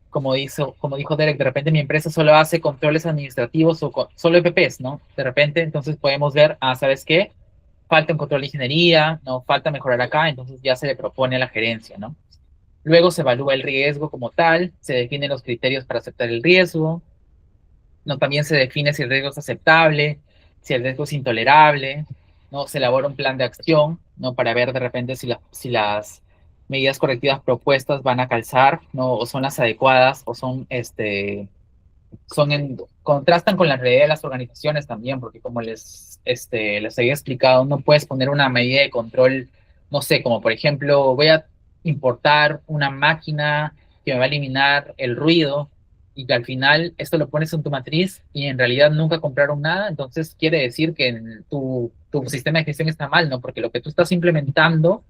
como dijo Derek, de repente mi empresa solo hace controles administrativos o solo EPPs, ¿no? De repente, entonces podemos ver, ¿sabes qué? Falta un control de ingeniería, ¿no? Falta mejorar acá, entonces ya se le propone a la gerencia, ¿no? Luego se evalúa el riesgo como tal, se definen los criterios para aceptar el riesgo, ¿no? También se define si el riesgo es aceptable, si el riesgo es intolerable, ¿no? Se elabora un plan de acción, ¿no? Para ver de repente si las medidas correctivas propuestas van a calzar, ¿no? O son las adecuadas, o contrastan con la realidad de las organizaciones también, porque como les había explicado, no puedes poner una medida de control, no sé, como por ejemplo, voy a importar una máquina que me va a eliminar el ruido y que al final esto lo pones en tu matriz y en realidad nunca compraron nada, entonces quiere decir que tu sistema de gestión está mal, ¿no? Porque lo que tú estás implementando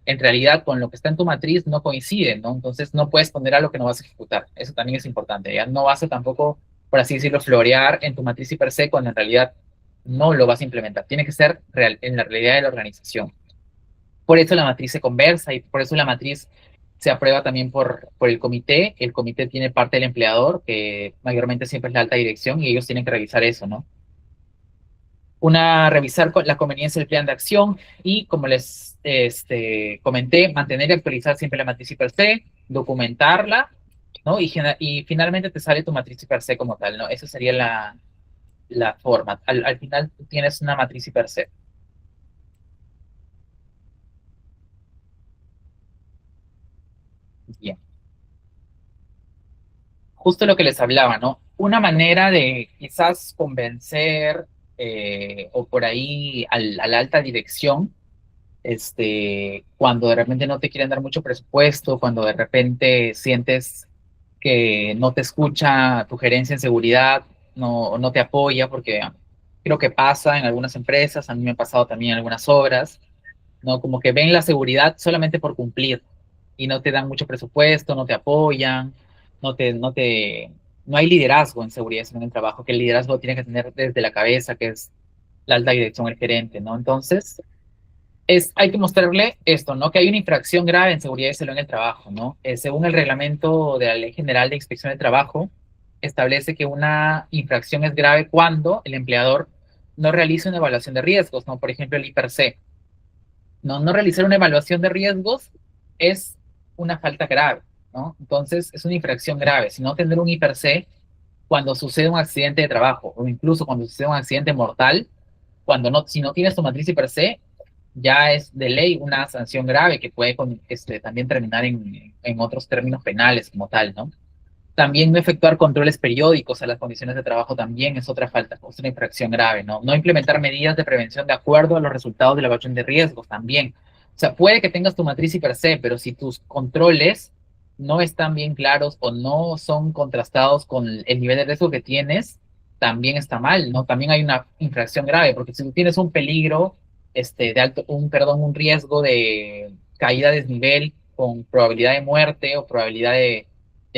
en realidad con lo que está en tu matriz no coincide, ¿no? Entonces no puedes poner algo que no vas a ejecutar. Eso también es importante. Ya no vas a tampoco, por así decirlo, florear en tu matriz y per se cuando en realidad no lo vas a implementar. Tiene que ser real, en la realidad de la organización. Por eso la matriz se conversa y por eso la matriz se aprueba también por el comité. El comité tiene parte del empleador, que mayormente siempre es la alta dirección, y ellos tienen que revisar eso, ¿no? Revisar la conveniencia del plan de acción y, como les comenté, mantener y actualizar siempre la matriz per se, documentarla, ¿no? Y finalmente te sale tu matriz per se como tal, ¿no? Esa sería la forma. Al final tú tienes una matriz per se. Bien. Justo lo que les hablaba, ¿no? Una manera de quizás convencer o por ahí a la alta dirección cuando de repente no te quieren dar mucho presupuesto, cuando de repente sientes que no te escucha tu gerencia en seguridad, no te apoya, porque creo que pasa en algunas empresas, a mí me ha pasado también en algunas obras, ¿no? Como que ven la seguridad solamente por cumplir y no te dan mucho presupuesto, no te apoyan, no hay liderazgo en seguridad en el trabajo, que el liderazgo tiene que tener desde la cabeza, que es la alta dirección, el gerente, ¿no? Entonces, hay que mostrarle esto, ¿no? Que hay una infracción grave en seguridad y salud en el trabajo, ¿no? Según el reglamento de la Ley General de Inspección de Trabajo, establece que una infracción es grave cuando el empleador no realiza una evaluación de riesgos, ¿no? Por ejemplo, el IPRC. No realizar una evaluación de riesgos es una falta grave, ¿no? Entonces, es una infracción grave. Si no tener un IPRC cuando sucede un accidente de trabajo o incluso cuando sucede un accidente mortal, si no tienes tu matriz IPRC, ya es de ley una sanción grave que puede también terminar en otros términos penales como tal, ¿no? También no efectuar controles periódicos a las condiciones de trabajo también es otra falta, es una infracción grave, ¿no? No implementar medidas de prevención de acuerdo a los resultados de la evaluación de riesgos también. O sea, puede que tengas tu matriz y per se, pero si tus controles no están bien claros o no son contrastados con el nivel de riesgo que tienes, también está mal, ¿no? También hay una infracción grave, porque si tú tienes un peligro, un riesgo de caída a desnivel con probabilidad de muerte o probabilidad de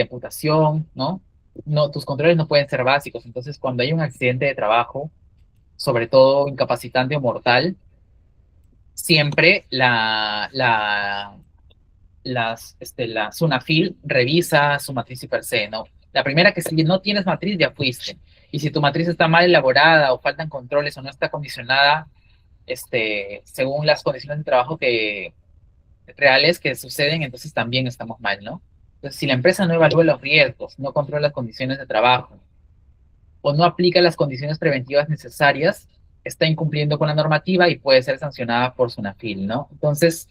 amputación, ¿no? No, tus controles no pueden ser básicos. Entonces, cuando hay un accidente de trabajo, sobre todo incapacitante o mortal, siempre la SUNAFIL revisa su matriz y per se, ¿no? La primera, que si no tienes matriz, ya fuiste. Y si tu matriz está mal elaborada o faltan controles o no está condicionada según las condiciones de trabajo reales que suceden, entonces también estamos mal, ¿no? Entonces, si la empresa no evalúa los riesgos, no controla las condiciones de trabajo o no aplica las condiciones preventivas necesarias, está incumpliendo con la normativa y puede ser sancionada por SUNAFIL, ¿no? Entonces,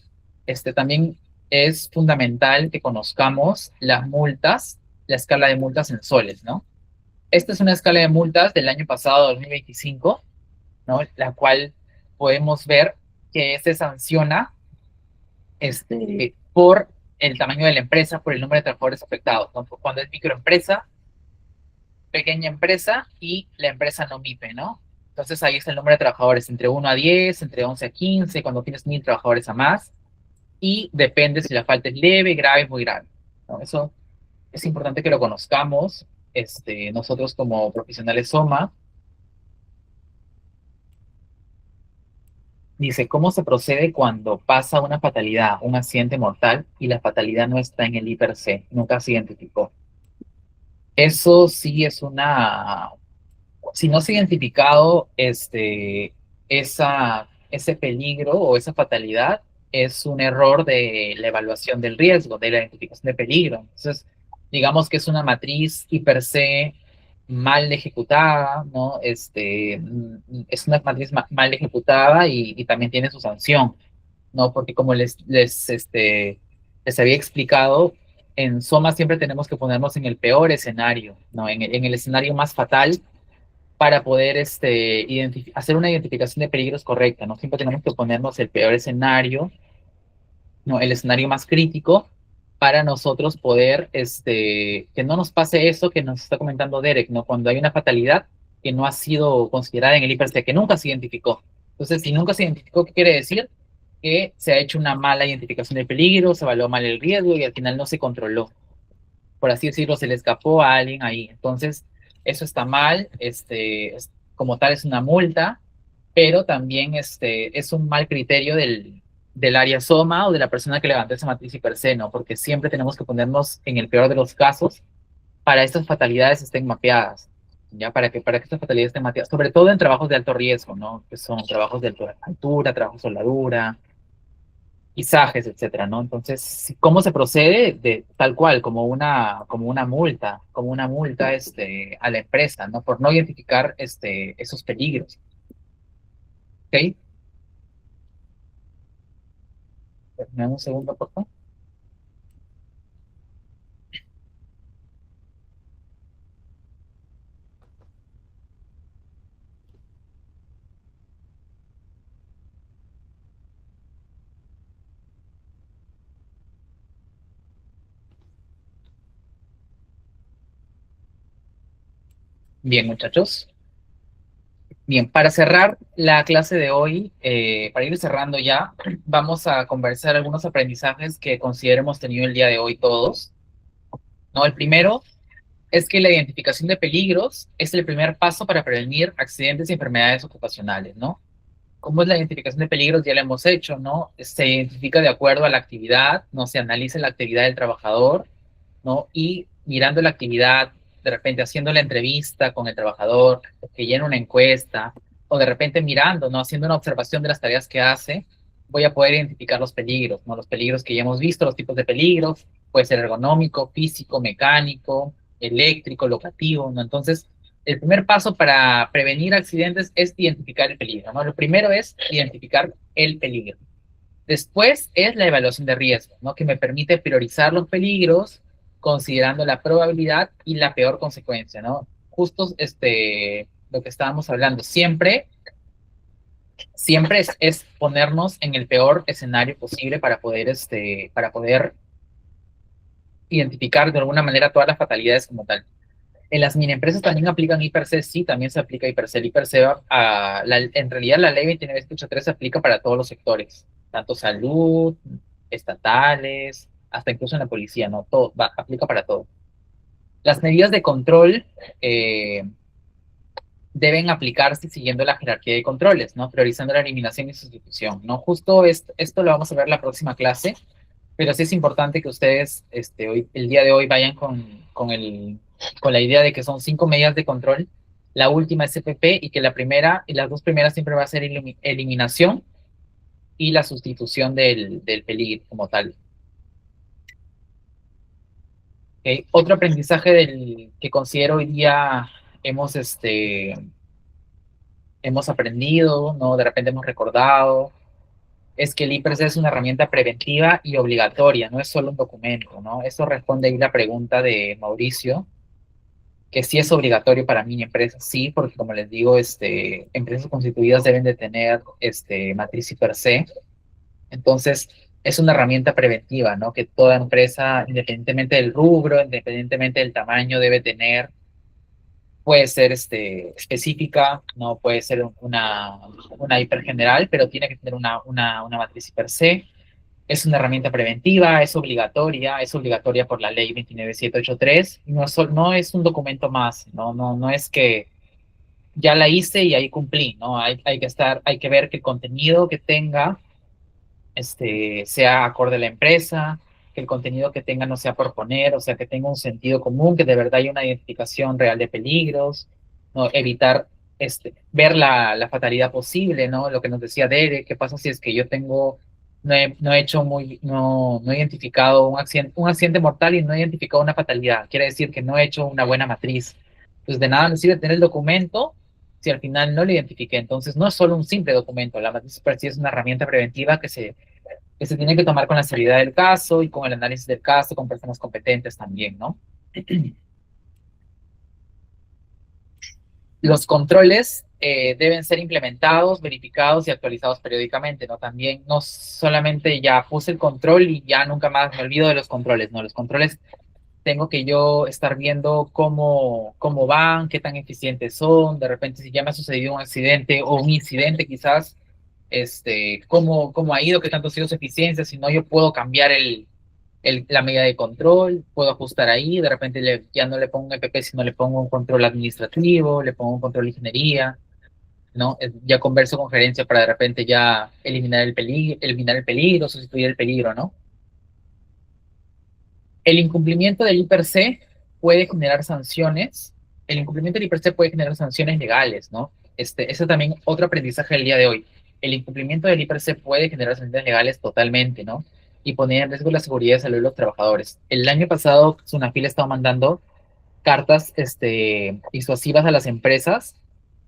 también es fundamental que conozcamos las multas, la escala de multas en soles, ¿no? Esta es una escala de multas del año pasado, 2025, ¿no? La cual podemos ver que se sanciona por el tamaño de la empresa, por el número de trabajadores afectados, ¿no? Cuando es microempresa, pequeña empresa y la empresa no MIPE, ¿no? Entonces ahí está el número de trabajadores, entre 1 a 10, entre 11 a 15, cuando tienes 1.000 trabajadores a más, y depende si la falta es leve, grave, muy grave, ¿no? Eso es importante que lo conozcamos, nosotros como profesionales SOMA. Dice, ¿cómo se procede cuando pasa una fatalidad, un accidente mortal, y la fatalidad no está en el IPRC, nunca se identificó? Eso sí es si no se ha identificado ese peligro o esa fatalidad, es un error de la evaluación del riesgo, de la identificación de peligro. Entonces, digamos que es una matriz y per se mal ejecutada, ¿no? Es una matriz mal ejecutada y también tiene su sanción, ¿no? Porque como les había explicado, en SOMA siempre tenemos que ponernos en el peor escenario, ¿no? En el escenario más fatal para poder hacer una identificación de peligros correcta, ¿no? Siempre tenemos que ponernos el peor escenario, ¿no? El escenario más crítico para nosotros poder, que no nos pase eso que nos está comentando Derek, ¿no? Cuando hay una fatalidad que no ha sido considerada en el IPRC, que nunca se identificó. Entonces, si nunca se identificó, ¿qué quiere decir? Que se ha hecho una mala identificación de peligro, se evaluó mal el riesgo y al final no se controló, por así decirlo, se le escapó a alguien ahí. Entonces, eso está mal, como tal es una multa, pero también es un mal criterio del área SOMA o de la persona que levantó esa matriz y per se, ¿no? Porque siempre tenemos que ponernos en el peor de los casos para estas fatalidades estén mapeadas, ¿ya? Para que estas fatalidades estén mapeadas, sobre todo en trabajos de alto riesgo, ¿no? Que son trabajos de altura, trabajos de soldadura, izajes, etcétera, ¿no? Entonces, ¿cómo se procede? Tal cual, como una multa, a la empresa, ¿no? Por no identificar, esos peligros, ¿ok? Dame un segundo, por favor. Bien, muchachos. Bien, para cerrar la clase de hoy, para ir cerrando ya, vamos a conversar algunos aprendizajes que consideremos tenido el día de hoy todos, ¿no? El primero es que la identificación de peligros es el primer paso para prevenir accidentes y enfermedades ocupacionales, ¿no? ¿Cómo es la identificación de peligros? Ya la hemos hecho, ¿no? Se identifica de acuerdo a la actividad, ¿no? Se analiza la actividad del trabajador, ¿no? Y mirando la actividad, de repente haciendo la entrevista con el trabajador, que llena una encuesta, o de repente mirando, ¿no? Haciendo una observación de las tareas que hace, voy a poder identificar los peligros, ¿no? Los peligros que ya hemos visto, los tipos de peligros, puede ser ergonómico, físico, mecánico, eléctrico, locativo, ¿no? Entonces, el primer paso para prevenir accidentes es identificar el peligro, ¿no? Lo primero es identificar el peligro. Después es la evaluación de riesgo, ¿no? Que me permite priorizar los peligros considerando la probabilidad y la peor consecuencia, ¿no? Justo lo que estábamos hablando, siempre es ponernos en el peor escenario posible para poder identificar de alguna manera todas las fatalidades como tal. En las mini empresas también aplican IPRC, sí, también se aplica IPRC. El IPRC, en realidad la ley 2983 se aplica para todos los sectores, tanto salud, estatales, hasta incluso en la policía, ¿no? Todo, aplica para todo. Las medidas de control deben aplicarse siguiendo la jerarquía de controles, ¿no? Priorizando la eliminación y sustitución, ¿no? Justo esto lo vamos a ver en la próxima clase, Pero sí es importante que ustedes hoy, el día de hoy vayan con la idea de que son 5 medidas de control. La última es CPP y que la primera y las dos primeras siempre va a ser eliminación y la sustitución del peligro como tal. Otro aprendizaje que considero hoy día hemos, hemos aprendido, ¿no? De repente hemos recordado, es que el IPRS es una herramienta preventiva y obligatoria, no es solo un documento, ¿no? Eso responde ahí la pregunta de Mauricio, que sí es obligatorio para mi empresa, sí, porque como les digo, empresas constituidas deben de tener matriz IPRC, entonces es una herramienta preventiva, ¿no? Que toda empresa, independientemente del rubro, independientemente del tamaño, debe tener. Puede ser específica, no puede ser una hipergeneral, pero tiene que tener una matriz per se. Es una herramienta preventiva, es obligatoria por la ley 29783. No, no es un documento más, no es que ya la hice y ahí cumplí, ¿no? Hay que ver que el contenido que tenga sea acorde a la empresa, que el contenido que tenga no sea por poner, o sea, que tenga un sentido común, que de verdad haya una identificación real de peligros, ¿no? Evitar ver la fatalidad posible, ¿no? Lo que nos decía Dere, ¿qué pasa si es que yo tengo, no he hecho no he identificado un accidente mortal y no he identificado una fatalidad? Quiere decir que no he hecho una buena matriz. Pues de nada me sirve tener el documento si al final no lo identifiqué. Entonces, no es solo un simple documento, la matriz per sí es una herramienta preventiva que se tiene que tomar con la seriedad del caso y con el análisis del caso, con personas competentes también, ¿no? Los controles deben ser implementados, verificados y actualizados periódicamente, ¿no? También no solamente ya puse el control y ya nunca más me olvido de los controles, ¿no? Los controles tengo que yo estar viendo cómo van, qué tan eficientes son, de repente si ya me ha sucedido un accidente o un incidente quizás, cómo ha ido, qué tanto ha sido su eficiencia, si no yo puedo cambiar la medida de control, puedo ajustar ahí, de repente ya no le pongo un EPP, sino le pongo un control administrativo, le pongo un control de ingeniería, ¿no? Ya converso con gerencia para de repente ya eliminar el peligro, sustituir el peligro, ¿no? El incumplimiento del IPRC puede generar sanciones. El incumplimiento del IPRC puede generar sanciones legales, ¿no? Ese también otro aprendizaje del día de hoy. El incumplimiento del IPRC puede generar sanciones legales totalmente, ¿no? Y poner en riesgo la seguridad y salud de los trabajadores. El año pasado, Sunafil estaba mandando cartas disuasivas a las empresas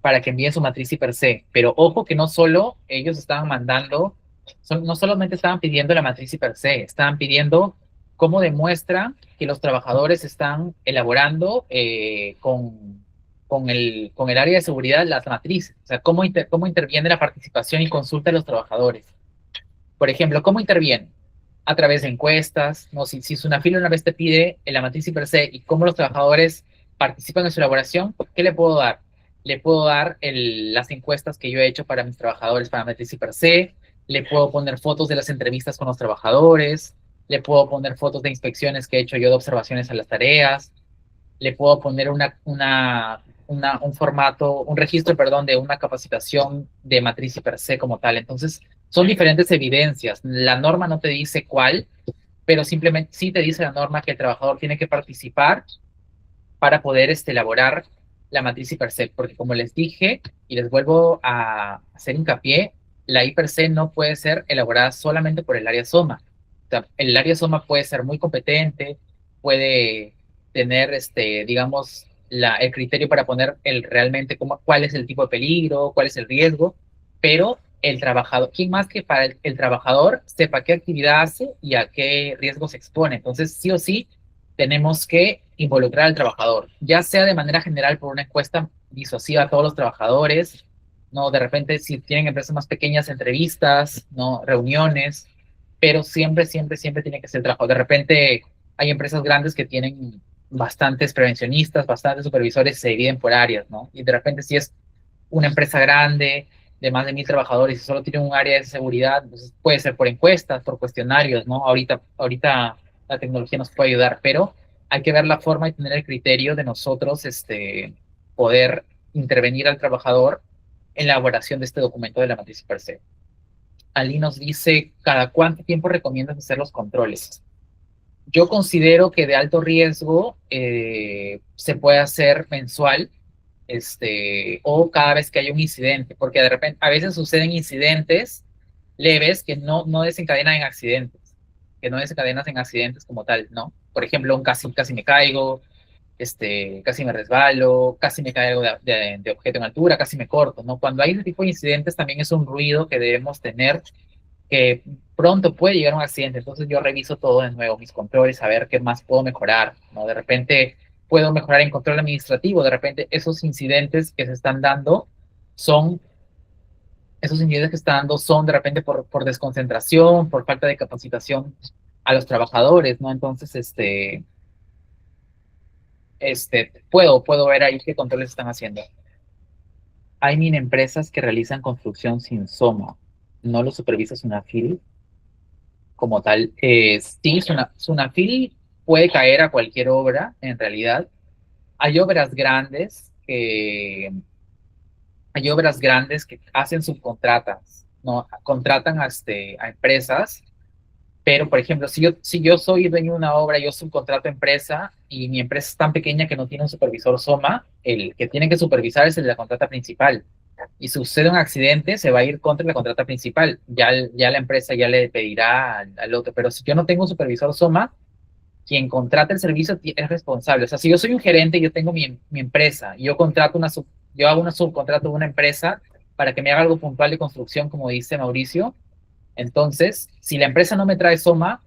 para que envíen su matriz y per se. Pero ojo que no solo ellos estaban mandando, no solamente estaban pidiendo la matriz y per se, estaban pidiendo cómo demuestra que los trabajadores están elaborando con el área de seguridad las matrices. O sea, cómo interviene la participación y consulta de los trabajadores. Por ejemplo, ¿cómo interviene? A través de encuestas, ¿no? Si Sunafil una vez te pide la matriz per se y cómo los trabajadores participan en su elaboración, ¿qué le puedo dar? Le puedo dar las encuestas que yo he hecho para mis trabajadores para matriz per se, le puedo poner fotos de las entrevistas con los trabajadores, le puedo poner fotos de inspecciones que he hecho yo de observaciones a las tareas, le puedo poner un formato, un registro, perdón, de una capacitación de matriz y per se como tal. Entonces, son diferentes evidencias. La norma no te dice cuál, pero simplemente sí te dice la norma que el trabajador tiene que participar para poder elaborar la matriz y per se, porque como les dije, y les vuelvo a hacer hincapié, la I per se no puede ser elaborada solamente por el área SOMA. O sea, el área SOMA puede ser muy competente, puede tener, digamos, el criterio para poner realmente cuál es el tipo de peligro, cuál es el riesgo, pero el trabajador, ¿quién más que para el trabajador sepa qué actividad hace y a qué riesgo se expone? Entonces, sí o sí, tenemos que involucrar al trabajador, ya sea de manera general por una encuesta disuasiva a todos los trabajadores, ¿no? De repente, si tienen empresas más pequeñas, entrevistas, ¿no? Reuniones, pero siempre, siempre, siempre tiene que ser el trabajo. De repente, hay empresas grandes que tienen bastantes prevencionistas, bastantes supervisores, se dividen por áreas, ¿no? Y de repente, si es una empresa grande de más de 1,000 trabajadores y solo tiene un área de seguridad, pues puede ser por encuestas, por cuestionarios, ¿no? Ahorita la tecnología nos puede ayudar, pero hay que ver la forma y tener el criterio de nosotros poder intervenir al trabajador en la elaboración de este documento de la matriz per se. Ali nos dice, ¿cada cuánto tiempo recomiendas hacer los controles? Yo considero que de alto riesgo se puede hacer mensual, o cada vez que haya un incidente, porque de repente a veces suceden incidentes leves que no desencadenan en accidentes, que no desencadenan en accidentes como tal, ¿no? Por ejemplo, un casi me caigo, casi me resbalo, casi me caigo de objeto en altura, casi me corto, ¿no? Cuando hay ese tipo de incidentes también es un ruido que debemos tener, que pronto puede llegar a un accidente. Entonces yo reviso todo de nuevo, mis controles, a ver qué más puedo mejorar, ¿no? De repente puedo mejorar en control administrativo, de repente son, esos incidentes que están dando son de repente por desconcentración, por falta de capacitación a los trabajadores, ¿no? Entonces, puedo ver ahí qué controles están haciendo. Hay mini empresas que realizan construcción sin SOMA. ¿No lo supervisa Sunafil como tal? Sí, Sunafil puede caer a cualquier obra, en realidad. Hay obras grandes hay obras grandes que hacen subcontratas, ¿no? Contratan a empresas. Pero, por ejemplo, si yo soy dueño de una obra, yo subcontrato empresa y mi empresa es tan pequeña que no tiene un supervisor SOMA, el que tiene que supervisar es el de la contrata principal. Y si sucede un accidente, se va a ir contra la contrata principal. Ya la empresa ya le pedirá al otro. Pero si yo no tengo un supervisor SOMA, quien contrata el servicio es responsable. O sea, si yo soy un gerente y yo tengo mi empresa y yo hago una subcontrato de una empresa para que me haga algo puntual de construcción, como dice Mauricio, entonces, si la empresa no me trae SOMA,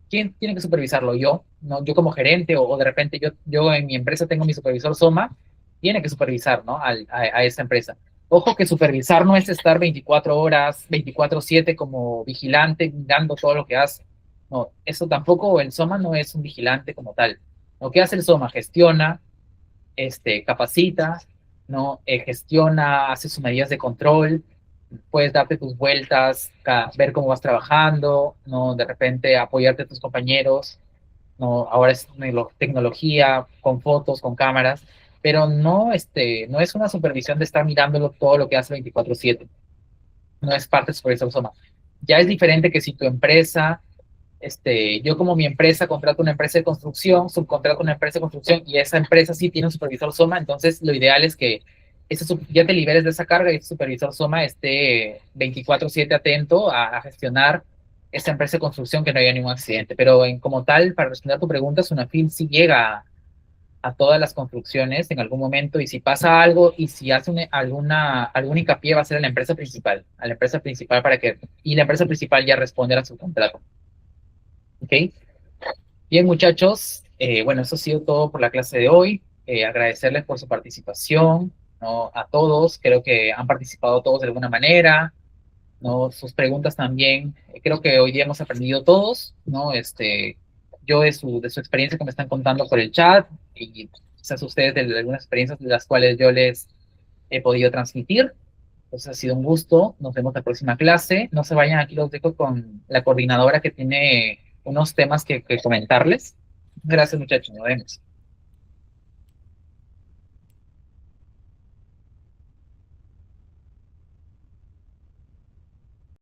¿quién tiene que supervisarlo? Yo, ¿no? Yo como gerente o de repente yo en mi empresa tengo mi supervisor SOMA, tiene que supervisar, ¿no? A esa empresa. Ojo que supervisar no es estar 24 horas, 24/7 como vigilante, dando todo lo que hace. No, eso tampoco, el SOMA no es un vigilante como tal. Lo que hace el SOMA, gestiona, capacita, ¿no? Gestiona, hace sus medidas de control, puedes darte tus vueltas, ver cómo vas trabajando, ¿no? De repente apoyarte a tus compañeros, ¿no? Ahora es tecnología, con fotos, con cámaras, pero no es una supervisión de estar mirándolo todo lo que hace 24/7, no es parte de supervisor SOMA. Ya es diferente que si tu empresa, yo como mi empresa contrato una empresa de construcción, subcontrato una empresa de construcción y esa empresa sí tiene un supervisor SOMA, entonces lo ideal es que ya te liberes de esa carga y ese supervisor SOMA esté 24/7 atento a gestionar esa empresa de construcción, que no haya ningún accidente. Pero como tal, para responder a tu pregunta, Sunafil sí llega a todas las construcciones en algún momento, y si pasa algo y si hace algún hincapié, va a ser a la empresa principal y la empresa principal ya responde a su contrato. ¿Ok? Bien, muchachos, bueno, eso ha sido todo por la clase de hoy. Agradecerles por su participación, ¿no? A todos, creo que han participado todos de alguna manera, ¿no? Sus preguntas también, creo que hoy día hemos aprendido todos, ¿no? Yo de su experiencia que me están contando por el chat, y quizás ustedes de algunas experiencias de las cuales yo les he podido transmitir. Entonces ha sido un gusto, nos vemos la próxima clase. No se vayan, aquí los dejo con la coordinadora que tiene unos temas que comentarles. Gracias, muchachos, nos vemos.